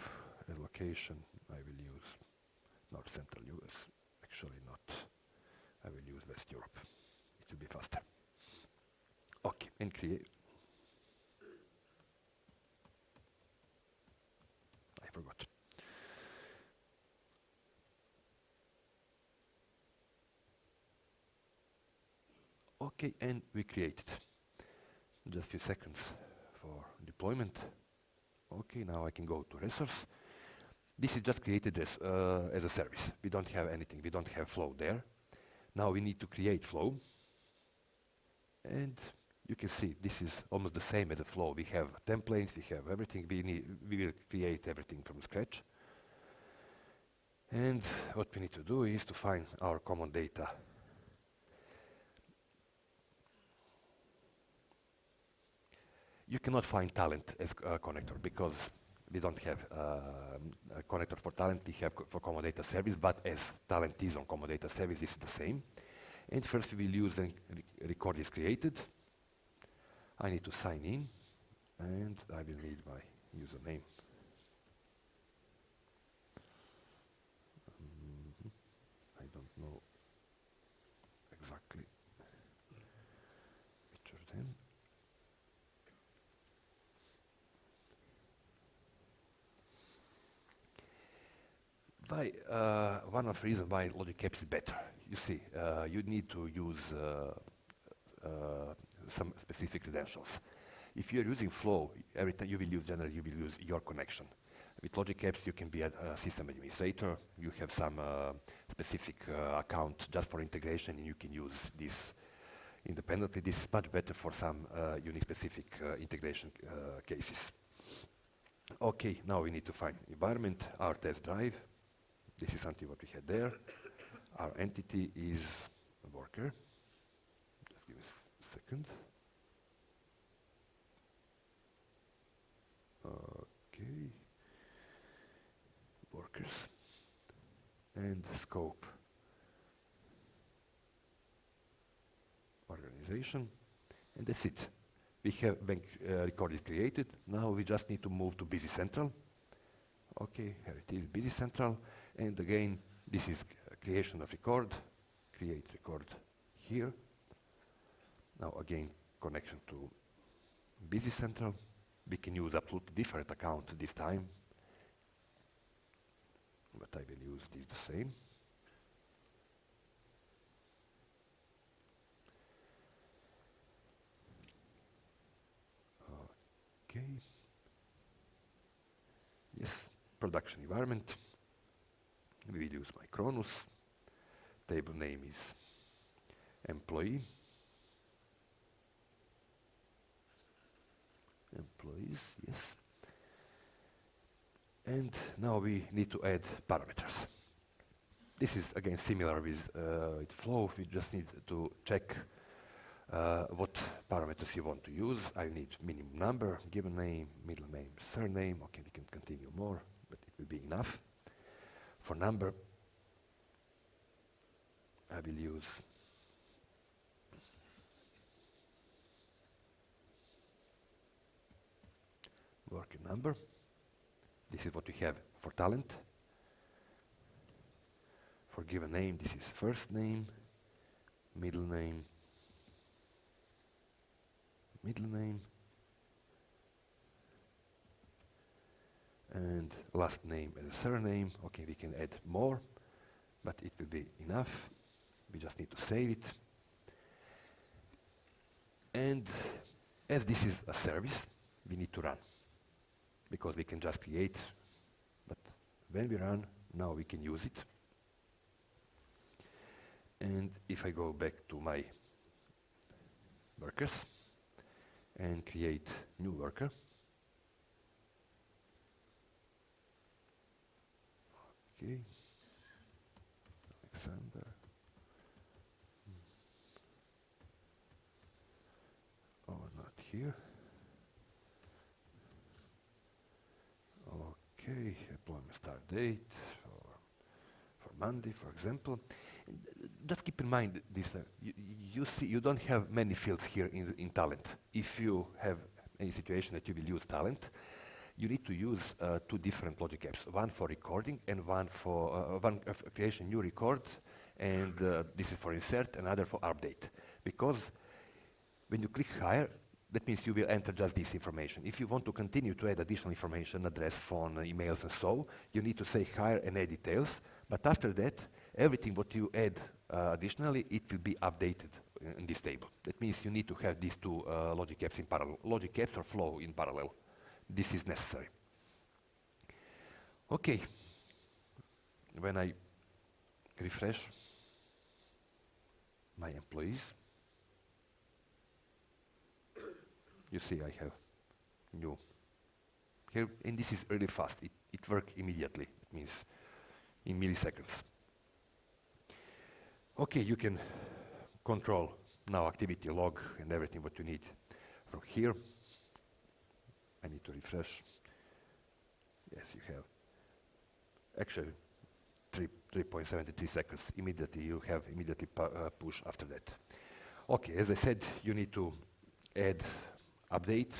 As location, I will use North Central US. Actually not. I will use West Europe. It will be faster. Okay, and create. I forgot. Okay, and we create it. Just a few seconds for deployment. Okay, now I can go to resource. This is just created as a service. We don't have anything. We don't have Flow there. Now we need to create Flow. And you can see this is almost the same as a Flow. We have templates, we have everything. We will create everything from scratch. And what we need to do is to find our common data. You cannot find Talent as a connector because we don't have a connector for Talent. We have for Common Data Service, but as Talent is on Common Data Service, it's the same. And first we will use the record is created. I need to sign in, and I will need my username. I don't know exactly which of them. One of the reasons why Logic Apps is better. You see, you need to use some specific credentials. If you're using Flow, every time you will use your connection. With Logic Apps, you can be a system administrator. You have some specific account just for integration, and you can use this independently. This is much better for some unique specific integration cases. Okay, now we need to find environment, our test drive. This is something what we had there. Our entity is a worker. Just give us a second. Okay. Workers. And scope. Organization. And that's it. We have bank record is created. Now we just need to move to Busy Central. Okay, here it is, Busy Central. And again, this is creation of record. Create record here. Now again, connection to Busy Central. We can use absolutely different account this time. But I will use this the same. Okay. Yes, production environment. We will use my Cronus. Table name is employee. Employees, yes. And now we need to add parameters. This is again similar with Flow. We just need to check what parameters you want to use. I need minimum number, given name, middle name, surname. Okay, we can continue more, but it will be enough. For number, I will use worker number. This is what we have for talent. For given name, this is first name, middle name, and last name and surname. Okay, we can add more, but it will be enough. We just need to save it. And as this is a service, we need to run, because we can just create, but when we run, now we can use it. And if I go back to my workers and create new worker, okay, Aleksandar. Oh, not here. Okay, employment start date for Monday, for example. Just keep in mind this. You see, you don't have many fields here in talent. If you have any situation that you will use talent, you need to use two different logic apps, one for recording and one for creation new record, and this is for insert, another for update. Because when you click hire, that means you will enter just this information. If you want to continue to add additional information, address, phone, emails, and so, you need to say hire and add details. But after that, everything what you add additionally, it will be updated in this table. That means you need to have these two logic apps in parallel, logic apps or flow in parallel. This is necessary. Okay, when I refresh my employees, you see I have new here, and this is really fast. It works immediately. It means in milliseconds. Okay, you can control now activity log and everything what you need from here. I need to refresh. Yes, you have actually 3.73 seconds. Immediately you have push after that. Okay, as I said, you need to add update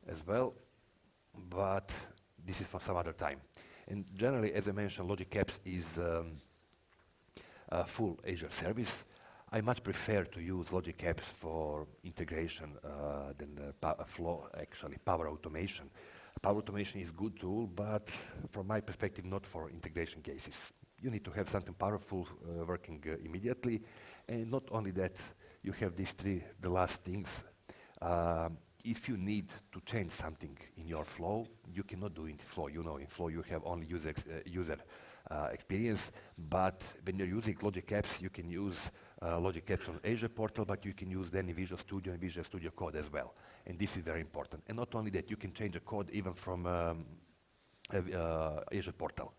as well, but this is for some other time. And generally, as I mentioned, Logic Apps is a full Azure service. I much prefer to use Logic Apps for integration than Flow, actually, Power Automation. Power Automation is a good tool, but from my perspective, not for integration cases. You need to have something powerful working immediately, and not only that, you have these the last things. If you need to change something in your flow, you cannot do it in Flow. You know, in Flow you have only user experience, but when you're using Logic Apps, you can use Logic Apps on Azure portal, but you can use then in Visual Studio and Visual Studio Code as well. And this is very important. And not only that, you can change the code even from Azure portal.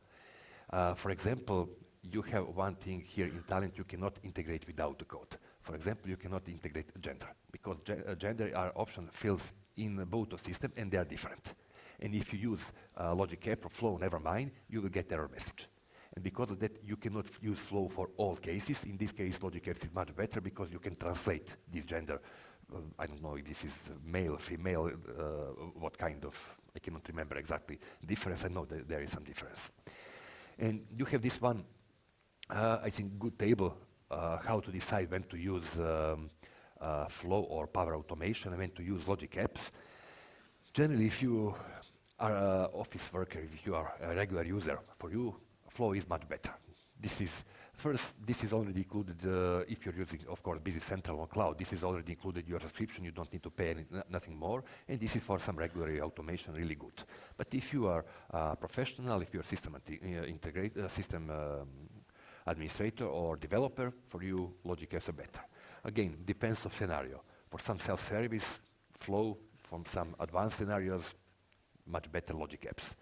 For example, you have one thing here in Talent you cannot integrate without the code. For example, you cannot integrate gender, because gender are option fields in both the system and they are different. And if you use Logic App or Flow, never mind, you will get error message. And because of that, you cannot use Flow for all cases. In this case, Logic Apps is much better because you can translate this gender. I don't know if this is male, female, what kind of, I cannot remember exactly difference. I know that there is some difference. And you have this one, I think, good table, how to decide when to use Flow or Power Automation and when to use Logic Apps. Generally, if you are an office worker, if you are a regular user, for you, Flow is much better. This is already included if you're using, of course, Business Central on cloud. This is already included your subscription. You don't need to pay nothing more. And this is for some regular automation, really good. But if you are a professional, if you're a system administrator or developer, for you, Logic Apps are better. Again, depends on scenario. For some self-service, Flow. From some advanced scenarios, much better Logic Apps.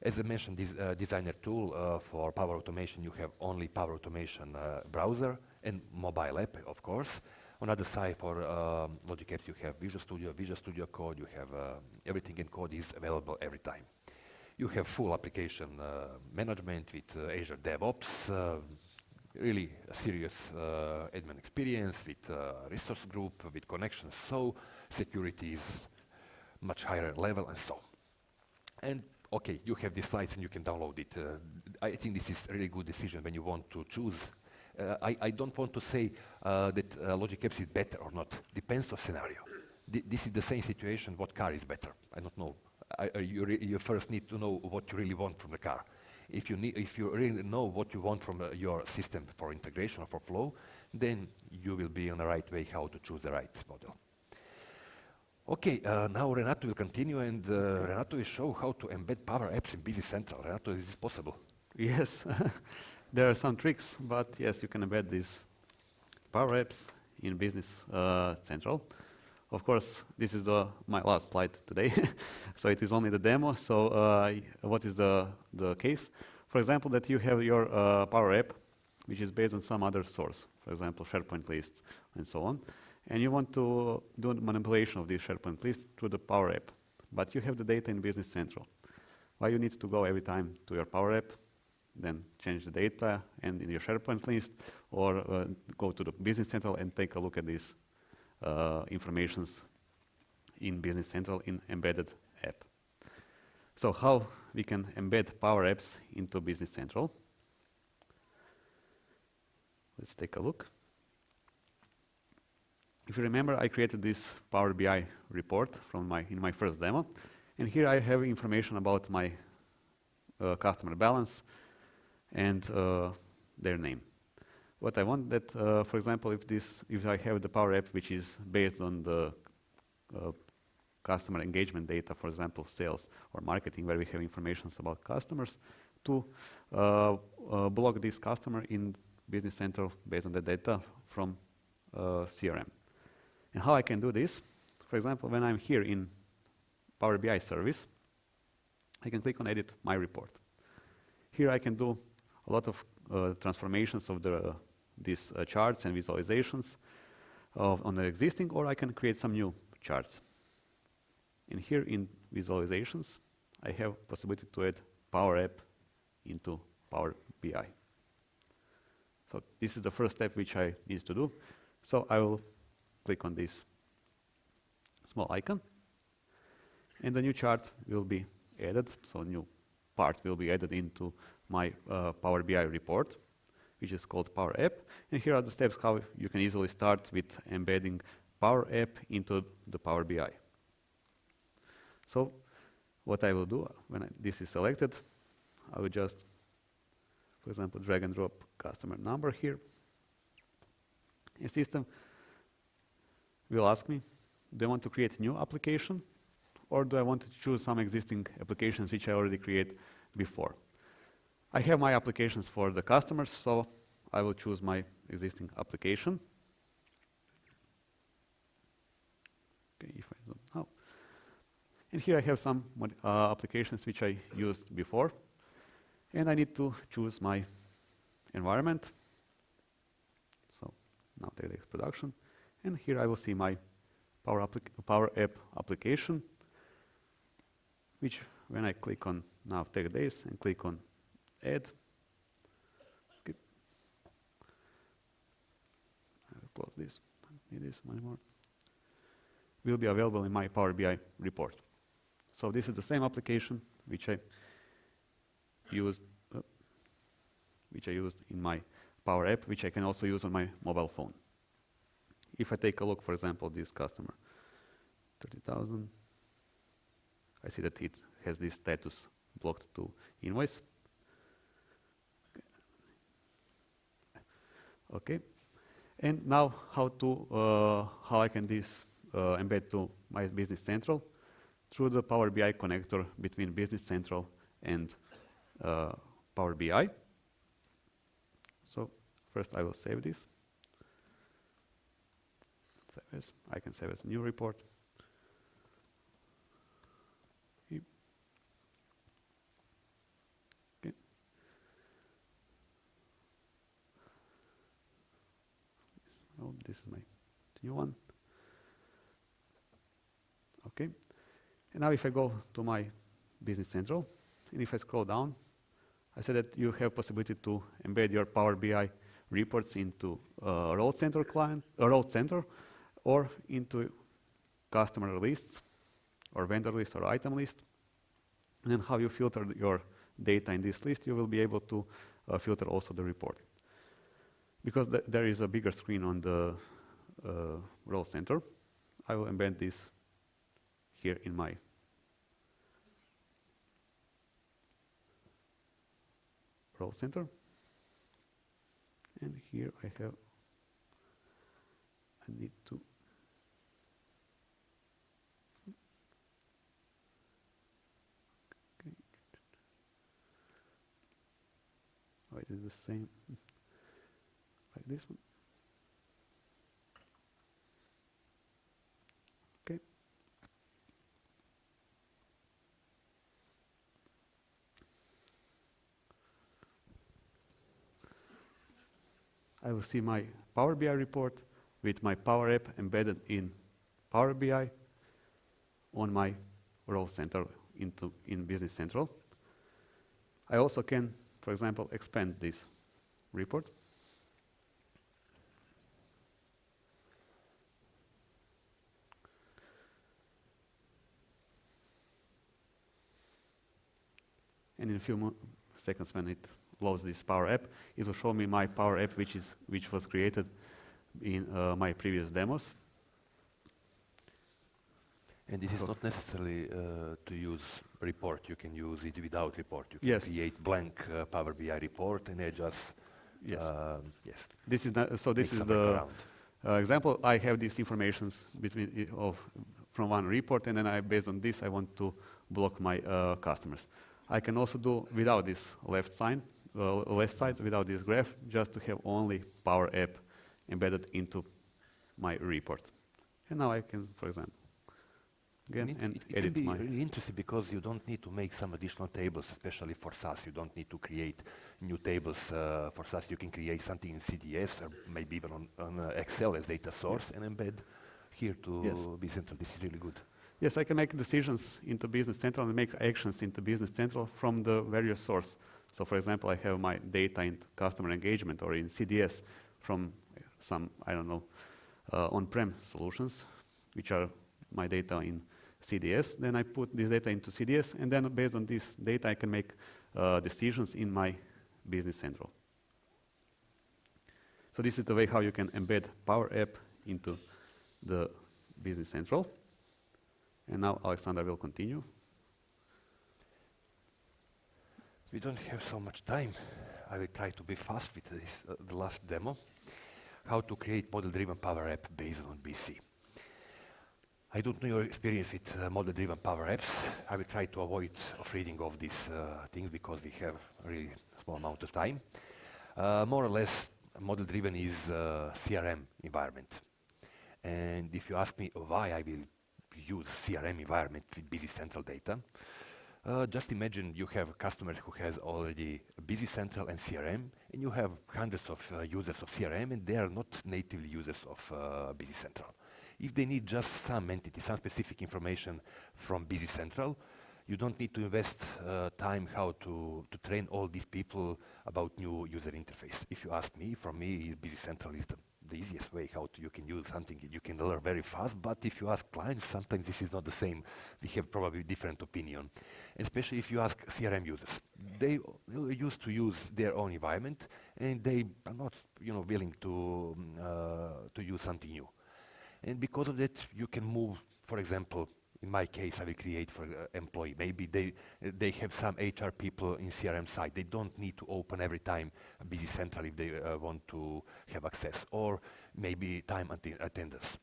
As I mentioned, this designer tool for Power Automation, you have only Power Automation browser and mobile app, of course. On the other side, for Logic Apps, you have Visual Studio Code, you have everything in code is available every time. You have full application management with Azure DevOps, really a serious admin experience with resource group, with connections, so security is much higher level and so. And okay, you have these slides and you can download it. I think this is a really good decision when you want to choose. I don't want to say that Logic Apps is better or not. Depends on scenario. This is the same situation. What car is better? I don't know. You first need to know what you really want from the car. If you really know what you want from your system for integration or for flow, then you will be on the right way how to choose the right model. Okay, now Renato will continue, and Renato will show how to embed Power Apps in Business Central. Renato, is this possible? Yes, there are some tricks, but yes, you can embed these Power Apps in Business Central. Of course, this is my last slide today, so it is only the demo. So what is the case? For example, that you have your Power App, which is based on some other source, for example, SharePoint list and so on. And you want to do manipulation of this SharePoint list through the Power App, but you have the data in Business Central. Why you need to go every time to your Power App, then change the data and in your SharePoint list, or go to the Business Central and take a look at these informations in Business Central in embedded app. So how we can embed Power Apps into Business Central? Let's take a look. If you remember, I created this Power BI report in my first demo, and here I have information about my customer balance and their name. What I want that, for example, if I have the Power App which is based on the customer engagement data, for example, sales or marketing, where we have information about customers, to block this customer in Business Central based on the data from CRM. And how I can do this? For example, when I'm here in Power BI service, I can click on Edit My Report. Here I can do a lot of transformations of these charts and visualizations on the existing, or I can create some new charts. And here in visualizations, I have possibility to add Power App into Power BI. So this is the first step which I need to do. So I will click on this small icon, and the new chart will be added. So a new part will be added into my Power BI report, which is called Power App. And here are the steps how you can easily start with embedding Power App into the Power BI. So what I will do when this is selected, I will just, for example, drag and drop customer number here. A system will ask me, do I want to create a new application, or do I want to choose some existing applications which I already created before? I have my applications for the customers, so I will choose my existing application. Okay, if I zoom out. And here I have some applications which I used before, and I need to choose my environment. So now TechDays production, and here I will see my Power App application, which when I click on NAV TechDays and click on Add, skip. I will close this. I don't need this anymore. Will be available in my Power BI report. So this is the same application which I used in my Power App, which I can also use on my mobile phone. If I take a look, for example, this customer, 30,000, I see that it has this status blocked to invoice. Okay, and now how I can embed to my Business Central through the Power BI connector between Business Central and Power BI. So first I will save this. Save as. I can save as a new report. Okay. Oh, this is my new one. Okay. And now if I go to my Business Central, and if I scroll down, I said that you have possibility to embed your Power BI reports into road center client, road center, or into customer lists, or vendor list, or item list. And then how you filter your data in this list, you will be able to filter also the report. Because there is a bigger screen on the row center, I will embed this here in my row center. And here I need to oh, it is the same like this one. Okay. I will see my Power BI report with my Power App embedded in Power BI on my row center in Business Central. I also can, for example, expand this report. And in a few seconds, when it loads this Power App, it will show me my Power App, which was created in my previous demos. And this is not necessarily to use report. You can use it without report. You can create blank Power BI report and just yes. This is this is the example. I have these informations from one report, and then based on this, I want to block my customers. I can also do without this left side, without this graph, just to have only Power App embedded into my report. And now I can, for example, again, it edit can be my... really interesting because you don't need to make some additional tables, especially for SaaS. You don't need to create new tables for SaaS. You can create something in CDS or maybe even on Excel as data source and embed here to Business Central. This is really good. Yes, I can make decisions into Business Central and make actions into Business Central from the various source. So for example, I have my data in customer engagement or in CDS from some, I don't know, on-prem solutions, which are my data in CDS. Then I put this data into CDS, and then based on this data, I can make decisions in my Business Central. So this is the way how you can embed Power App into the Business Central. And now Aleksandar will continue. We don't have so much time. I will try to be fast with this, the last demo. How to create model-driven Power App based on BC. I don't know your experience with model-driven Power Apps. I will try to avoid reading of these things because we have a really small amount of time. More or less, model-driven is CRM environment. And if you ask me why I will use CRM environment with Business Central data, just imagine you have customers who has already Business Central and CRM, and you have hundreds of users of CRM, and they are not natively users of Business Central. If they need just some entity, some specific information from Business Central, you don't need to invest time how to train all these people about new user interface. If you ask me, for me, Business Central is the easiest way how you can use something you can learn very fast. But if you ask clients, sometimes this is not the same. We have probably different opinion, especially if you ask CRM users. They used to use their own environment, and they are not, willing to use something new. And because of that, you can move, for example, in my case, I will create for employee. Maybe they have some HR people in CRM side. They don't need to open every time a Business Central if they want to have access. Or maybe time attendance.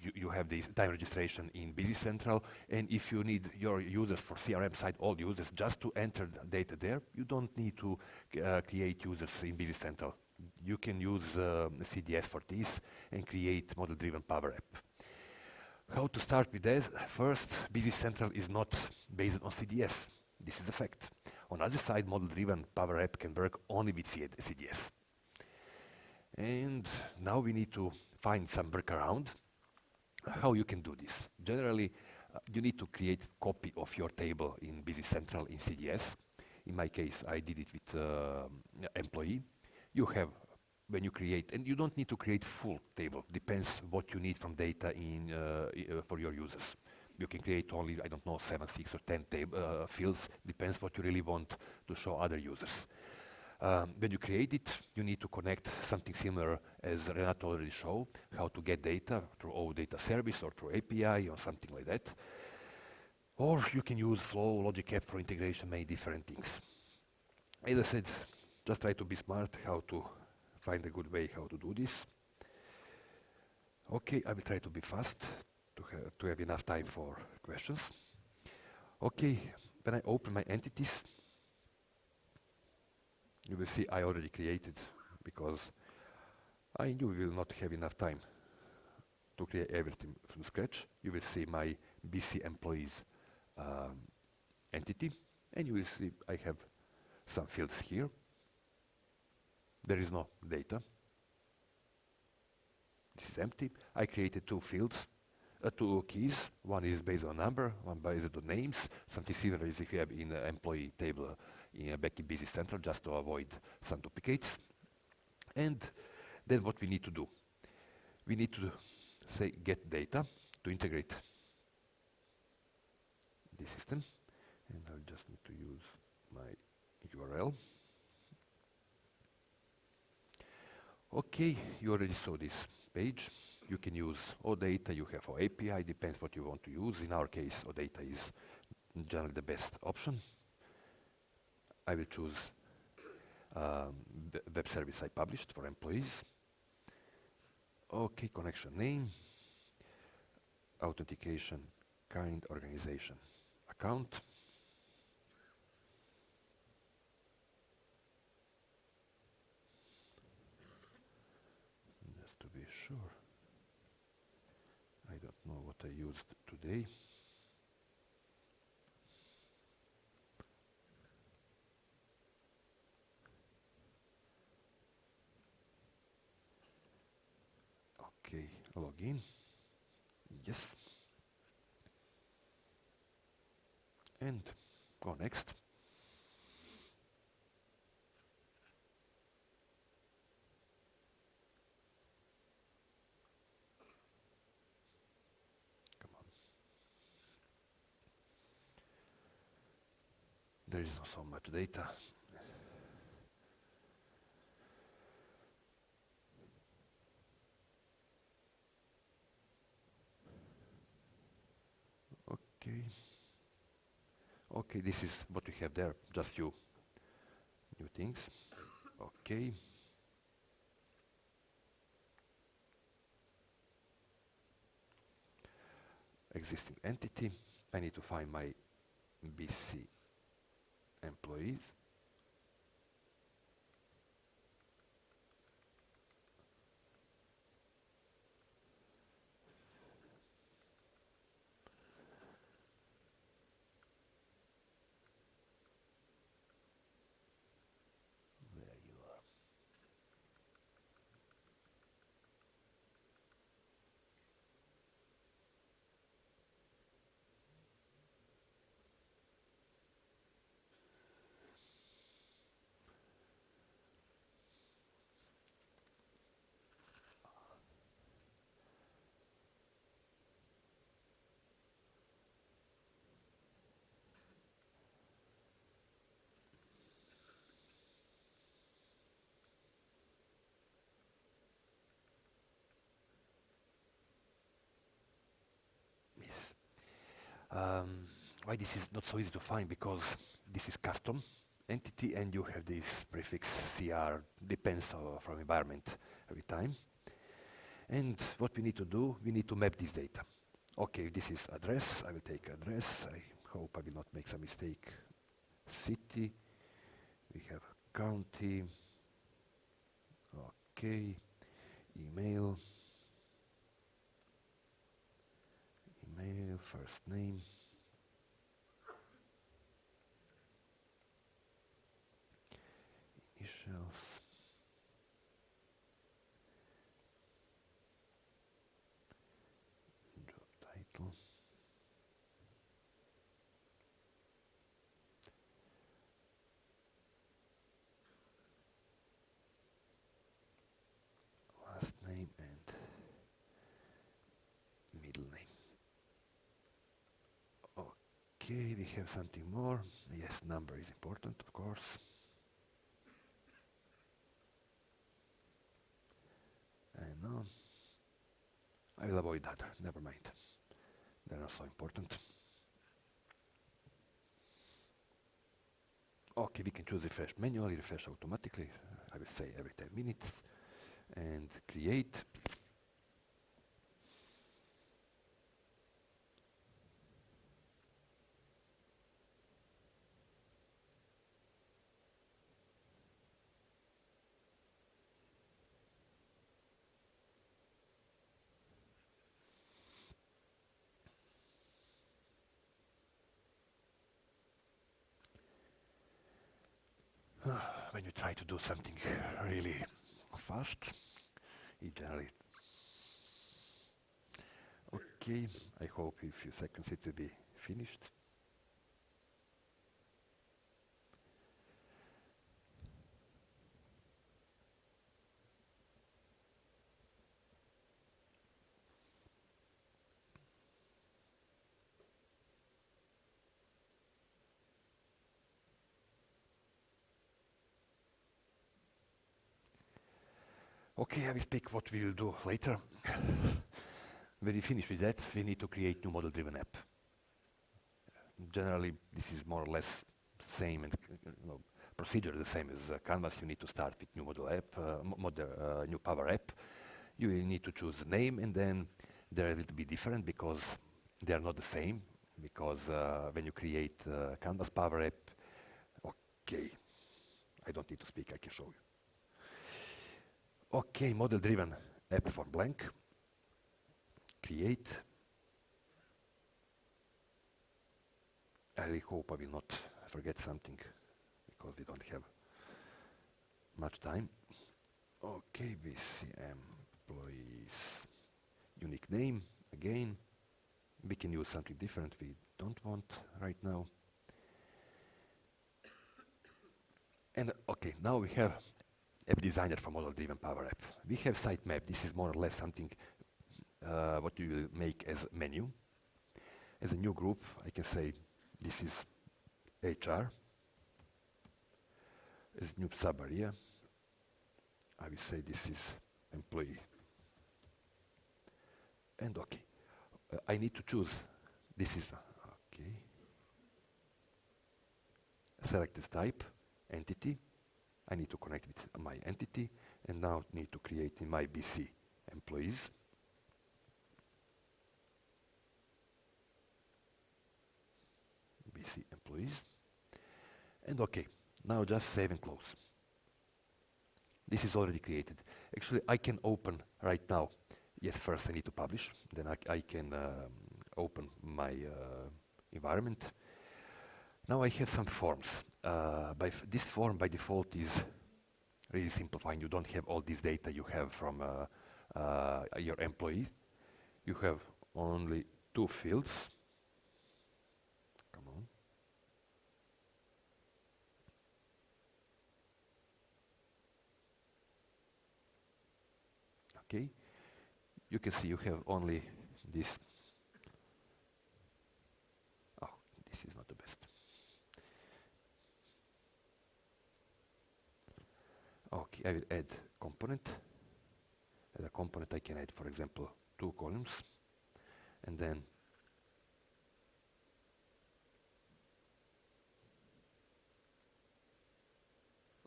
You have this time registration in Business Central, and if you need your users for CRM side, all users, just to enter the data there, you don't need to create users in Business Central. You can use CDS for this and create model-driven Power App. How to start with that? First, Business Central is not based on CDS. This is a fact. On the other side, model-driven Power App can work only with CDS. And now we need to find some workaround how you can do this. Generally, you need to create a copy of your table in Business Central in CDS. In my case, I did it with employee. You have when you create, and you don't need to create full table, depends what you need from data for your users. You can create only, I don't know, 7, 6 or 10 fields, depends what you really want to show other users. When you create it, you need to connect something similar as Renato already showed, how to get data through OData service or through API or something like that. Or you can use Flow, Logic App for integration, many different things. As I said, just try to be smart how to find a good way how to do this. Okay, I will try to be fast to have enough time for questions. Okay, when I open my entities, you will see I already created because I knew we will not have enough time to create everything from scratch. You will see my BC employees entity, and you will see I have some fields here. There is no data. This is empty. I created two fields, two keys. One is based on number, one based on names. Something similar as if you have in employee table back in Business Central, just to avoid some duplicates. And then what we need to do? We need to say get data to integrate the system. And I'll just need to use my URL. Okay, you already saw this page. You can use OData, you have API, depends what you want to use. In our case, OData is generally the best option. I will choose web service I published for employees. Okay, connection name, authentication, kind, organization, account. Just to be sure. I don't know what I used today. Okay, login. Yes. And go next. Come on. There is not so much data. Okay. Okay, this is what we have there, just few new things. Okay. Existing entity. I need to find my BC employees. There you are. Yes. Why this is not so easy to find? Because this is custom entity and you have this prefix CR, depends from environment every time. And what we need to do, we need to map this data. Okay, this is address, I will take address, I hope I will not make some mistake. City, we have county, okay, email, first name, initials, job title, Okay, we have something more. Yes, number is important, of course. I know. I will avoid that. Never mind. They're not so important. Okay, we can choose refresh manually, refresh automatically. I will say every 10 minutes. And create. When you try to do something really fast, it generally. Okay, I hope in a few seconds it will be finished. Okay, I will speak what we will do later. When we finish with that, we need to create new model-driven app. Generally, this is more or less same and procedure the same as Canvas. You need to start with new model app, new Power App. You will need to choose the name, and then they're a little bit different because they are not the same. Because when you create Canvas Power App, okay, I don't need to speak. I can show you. Okay, model-driven app for blank. Create. I really hope I will not forget something because we don't have much time. Okay, we see employees. Unique name, again. We can use something different we don't want right now. And okay, now we have app designer for model-driven Power App. We have sitemap. This is more or less something what you will make as menu. As a new group, I can say this is HR. As new sub-area, I will say this is employee. And okay, I need to choose. This is okay. Select this type, entity. I need to connect with my entity, and now need to create in my BC employees. BC employees. And okay, now just save and close. This is already created. Actually, I can open right now. Yes, first I need to publish. Then I can open my environment. Now I have some forms. This form by default is really simplifying. You don't have all this data you have from your employee. You have only 2 fields. Come on. Okay. You can see you have only this. Oh, this is not the best. Okay, I will add component. As a component, I can add, for example, 2 columns, and then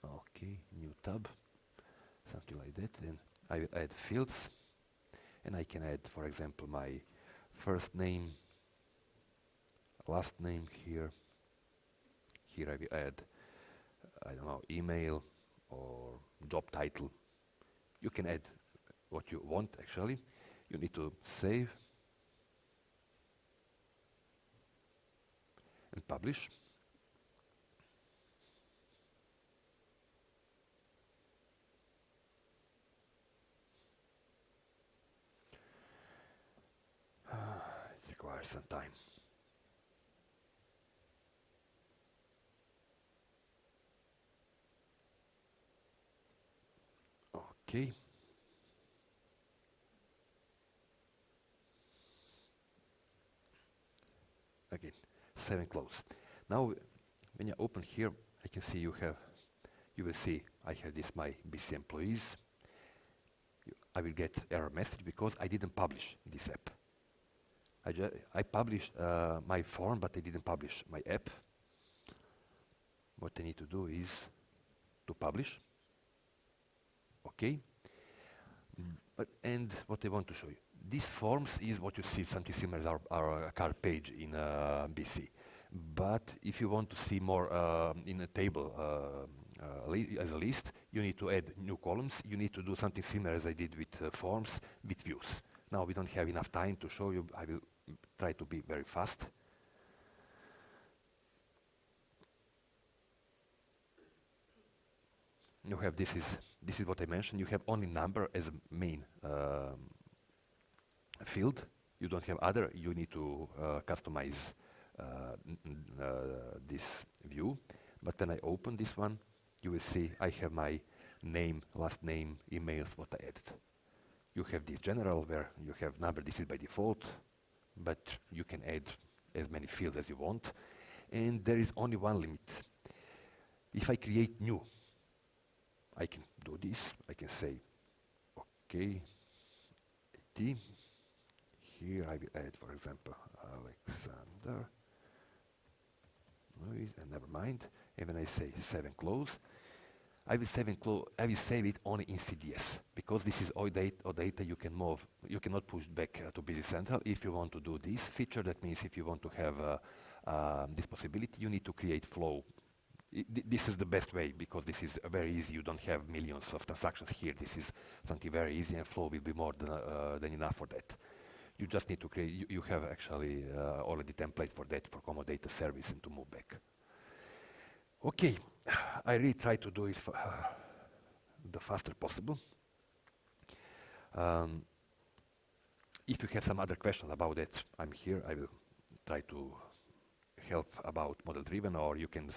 okay, new tab, something like that. Then I will add fields, and I can add, for example, my first name, last name here. Here I will add, I don't know, email or job title. You can add what you want actually. You need to save and publish. It requires some time. Okay. Again, save and close. Now, when you open here, I can see you will see I have this my BC employees. I will get error message because I didn't publish this app. I published my form, but I didn't publish my app. What I need to do is to publish. Okay. And what I want to show you. These forms is what you see, something similar as our car page in BC. But if you want to see more in a table as a list, you need to add new columns. You need to do something similar as I did with forms, with views. Now we don't have enough time to show you. I will try to be very fast. You have this is what I mentioned. You have only number as a main field. You don't have other. You need to customize this view. But when I open this one, you will see I have my name, last name, emails, what I added. You have this general where you have number. This is by default, but you can add as many fields as you want. And there is only one limit. If I create new, I can do this. I can say, okay, IT. Here I will add, for example, Aleksandar. And never mind. And when I say save and close, I will save it only in CDS because this is all data you can move. You cannot push back to Business Central. If you want to do this feature, that means if you want to have this possibility, you need to create flow. This is the best way because this is very easy. You don't have millions of transactions here. This is something very easy, and flow will be more than enough for that. You just need to create. You have actually already templates for that, for common data service, and to move back. Okay, I really try to do it the faster possible. If you have some other questions about that, I'm here. I will try to help about model driven, or you can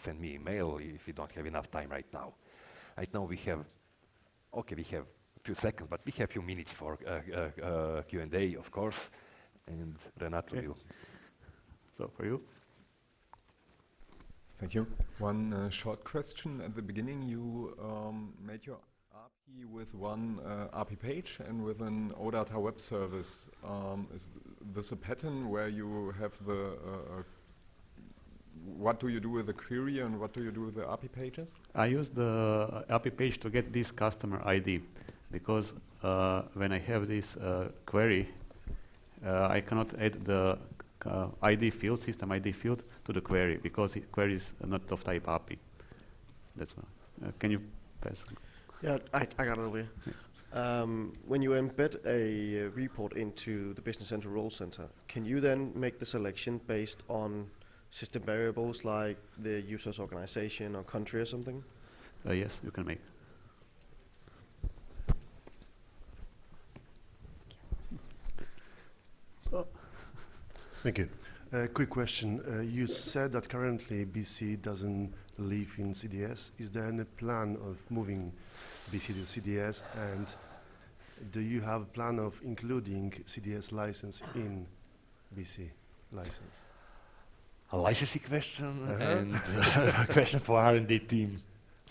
send me email if you don't have enough time right now. Right now we have a few seconds, but we have a few minutes for Q&A, of course, and Renato will. So for you. Thank you. One short question. At the beginning, you made your API with one API page and with an OData web service. Is this a pattern where you have the what do you do with the query and what do you do with the API pages? I use the API page to get this customer ID because when I have this query, I cannot add the ID field, system ID field to the query because query is not of type API. That's one. Can you pass? Yeah, I got it over here. Yeah. When you embed a report into the Business Central Role Center, can you then make the selection based on system variables like the user's organization or country or something? Yes, you can make. Thank you. Quick question. You said that currently BC doesn't live in CDS. Is there any plan of moving BC to CDS? And do you have a plan of including CDS license in BC license? A licensing question and a question for R&D team.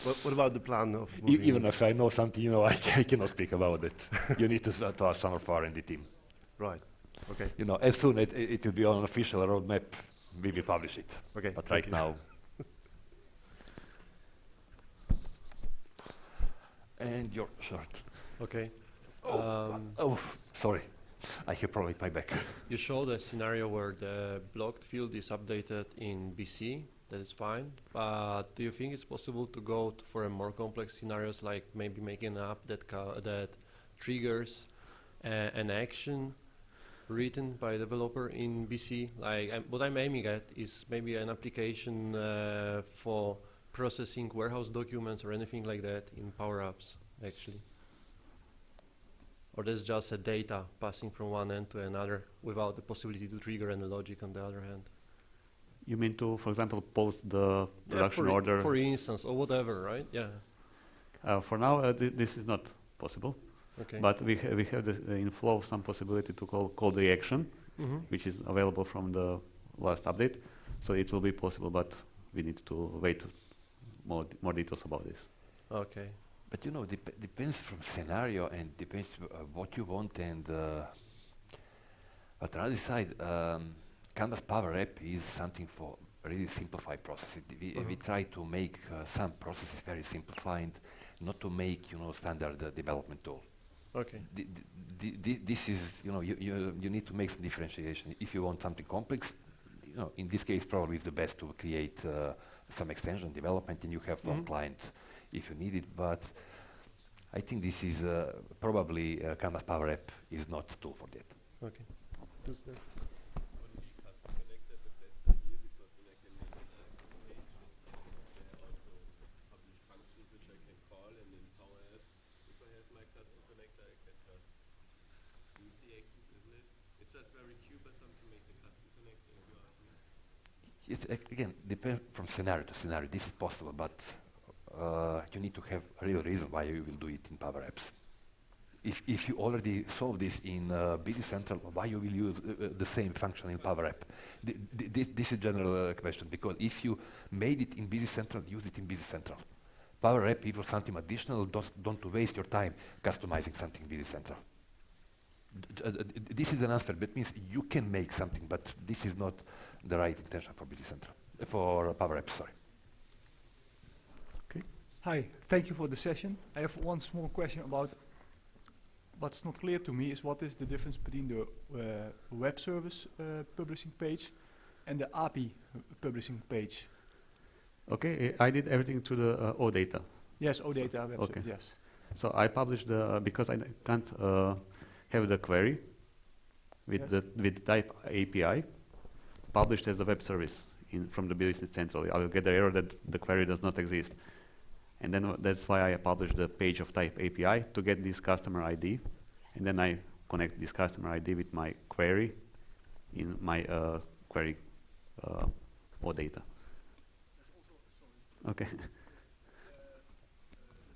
What about the plan of moving? Even if I know something, I cannot speak about it. You need to ask someone for R&D team. Right. Okay. As soon as it will be on an official roadmap, we will publish it. Okay. But right now. And your shirt. Okay. Sorry. I have problem with my back. You showed a scenario where the blocked field is updated in BC. That is fine. But do you think it's possible to go for a more complex scenarios, like maybe making an app that triggers an action written by a developer in BC? Like what I'm aiming at is maybe an application for processing warehouse documents or anything like that in Power Apps, actually. Or there's just a data passing from one end to another without the possibility to trigger any logic on the other hand. You mean to, for example, post the production order? For instance, or whatever, right? Yeah. For now, this is not possible. Okay. But we have in Flow some possibility to call the action, which is available from the last update. So it will be possible, but we need to wait more details about this. Okay. But you know, depends from scenario and depends what you want and. But on the other side, Canvas Power App is something for really simplified processes. We try to make some processes very simplified, not to make standard development tool. Okay. This is you need to make some differentiation. If you want something complex, in this case probably it's the best to create some extension development and you have for client if you need it. But I think this is probably Canvas Power App is not a tool for that. Okay. It's again depends from scenario to scenario. This is possible, but you need to have a real reason why you will do it in Power Apps. If you already solve this in Business Central, why you will use the same function in Power App? This is general question, because if you made it in Business Central, use it in Business Central. Power App, if you something additional, don't waste your time customizing something in Business Central. This is an answer. That means you can make something, but this is not the right intention for Business Central, for Power Apps, sorry. Okay. Hi, thank you for the session. I have one small question about what's not clear to me is what is the difference between the web service publishing page and the API publishing page? Okay, I did everything to the OData. Yes, OData web okay. service, yes. So I published because I can't have the query with with type API published as a web service from the Business Central. I will get the error that the query does not exist. And then that's why I published the page of type API to get this customer ID. And then I connect this customer ID with my query in my query OData. Okay. There's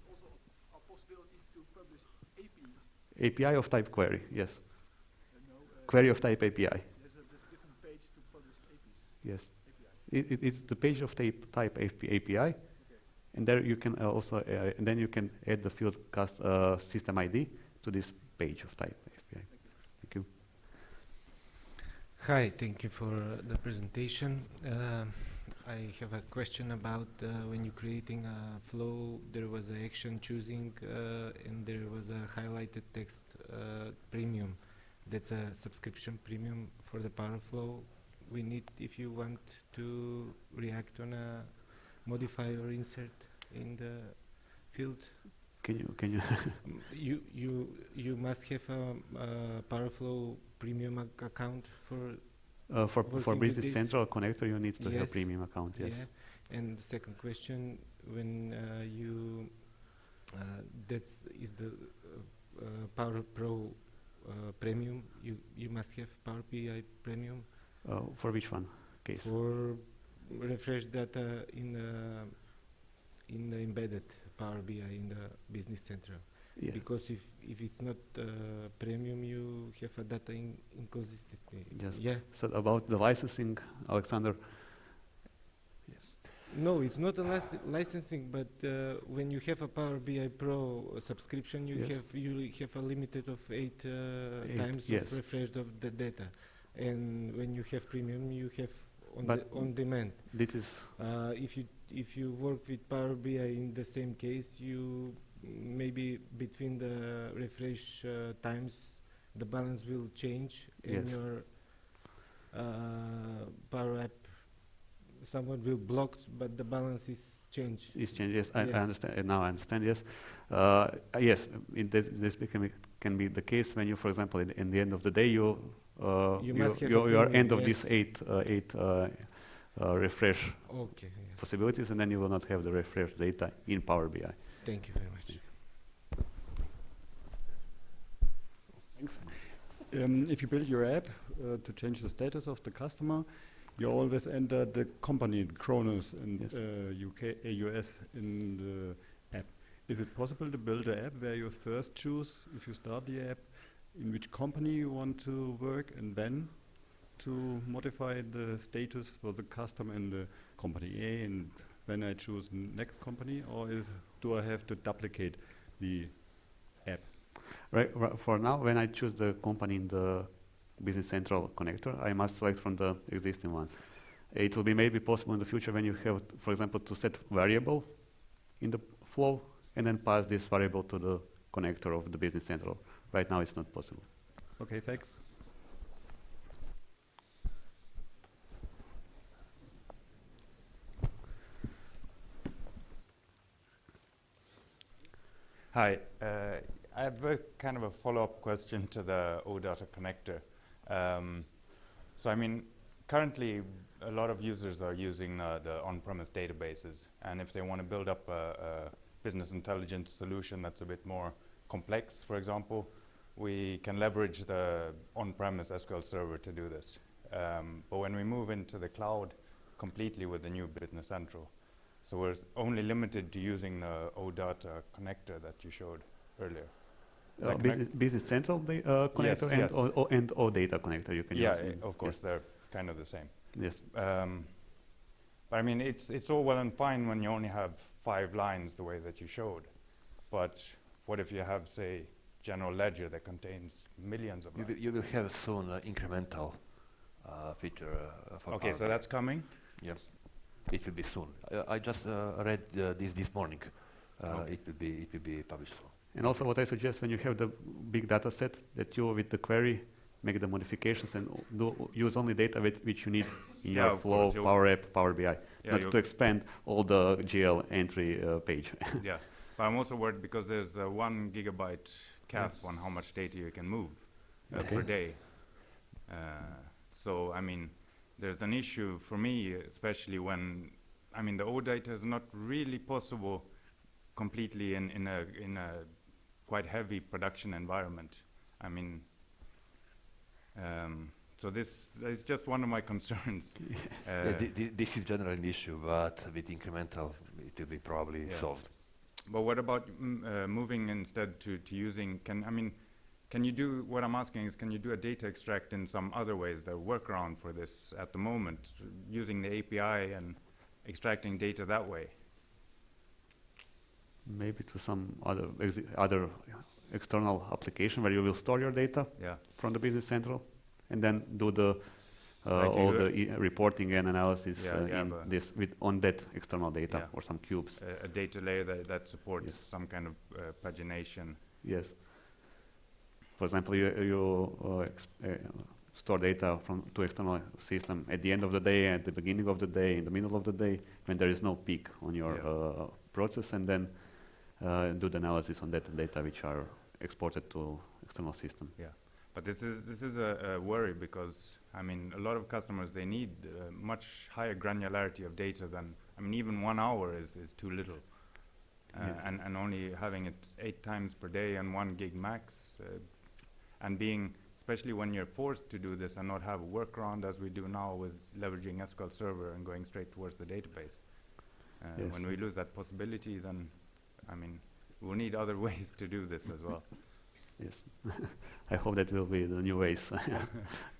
also a possibility to publish API. API of type query, yes. Query of type API. There's a different page to publish APIs. Yes. It's the page of type API. Okay. And there you can also, and then you can add the field system ID to this page of type API. Thank you. Hi, thank you for the presentation. I have a question about when you're creating a flow, there was an action choosing and there was a highlighted text premium. That's a subscription premium for the Power Flow. We need, if you want to react on a modify or insert in the field. Can you? You must have a Power Flow premium account for for Business Central connector, you need to have premium account. Yes. Yeah. And the second question, when you that's is the Power Pro premium, you must have Power BI premium. For which one case? For refresh data in the embedded Power BI in the Business Central. Yeah. Because if it's not premium, you have a data inconsistency. Yes. Yeah. So about the licensing, Aleksandar. Yes. No, it's not a licensing, but when you have a Power BI Pro subscription, you have a limited of 8 times of refresh of the data, and when you have premium, you have on demand. This is if you work with Power BI in the same case, you maybe between the refresh times, the balance will change, and your Power App somewhat will block, but the balance is changed. Is changed. Yes, I understand. Now I understand. Yes, yes. This can be the case when you, for example, in the end of the day, you are end of these eight refresh possibilities, and then you will not have the refresh data in Power BI. Thank you very much. Thanks. If you build your app to change the status of the customer, you always enter the company, Kronos and UK, US in the app. Is it possible to build an app where you first choose, if you start the app, in which company you want to work, and then to modify the status for the customer in the company A, and when I choose next company, or do I have to duplicate the app? Right, for now, when I choose the company in the Business Central connector, I must select from the existing one. It will be maybe possible in the future when you have, for example, to set variable in the flow and then pass this variable to the connector of the Business Central. Right now, it's not possible. Okay, thanks. Hi, I have a kind of a follow-up question to the OData connector. So I mean, currently a lot of users are using the on-premise databases, and if they want to build up a business intelligence solution that's a bit more complex, for example, we can leverage the on-premise SQL server to do this. But when we move into the cloud completely with the new Business Central, so we're only limited to using the OData connector that you showed earlier. Business Central connector Yes, and OData connector you can use. Yeah, of course, they're kind of the same. Yes. But I mean, it's all well and fine when you only have 5 lines the way that you showed. But what if you have, say, general ledger that contains millions of lines? You will have soon incremental feature for Okay, Power so BI. that's coming? Yes, it will be soon. I just read this morning. Okay. It will be published soon. And also what I suggest when you have the big data set, that you with the query make the modifications and use only data which you need in Yeah, your of flow, course, Power App, Power BI, Yeah, not to expand all the GL entry page. Yeah, but I'm also worried because there's a 1 gigabyte cap on how much data you can move per day. So I mean, there's an issue for me, especially when, I mean, the OData is not really possible completely in a quite heavy production environment. I mean, so this is just one of my concerns. This is generally an issue, but with incremental, it will be probably solved. But what about moving instead to using, can you do, what I'm asking is, can you do a data extract in some other ways, the workaround for this at the moment, using the API and extracting data that way? Maybe to some other external application where you will store your data from the Business Central, and then do the all the reporting and analysis on that external data or some cubes. A data layer that supports some kind of pagination. Yes. For example, you store data to external system at the end of the day, at the beginning of the day, in the middle of the day, when there is no peak on your process, and then do the analysis on that data which are exported to external system. Yeah, but this is a worry because I mean a lot of customers, they need much higher granularity of data than, I mean, even 1 hour is too little, and only having it 8 times per day and 1 gig max, and being, especially when you're forced to do this and not have a workaround as we do now with leveraging SQL Server and going straight towards the database. When we lose that possibility, then I mean, we'll need other ways to do this as well. Yes, I hope that will be the new ways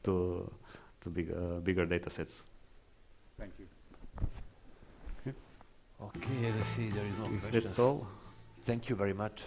to bigger data sets. Thank you. Okay, as I see, there is no questions. That's all. Thank you very much.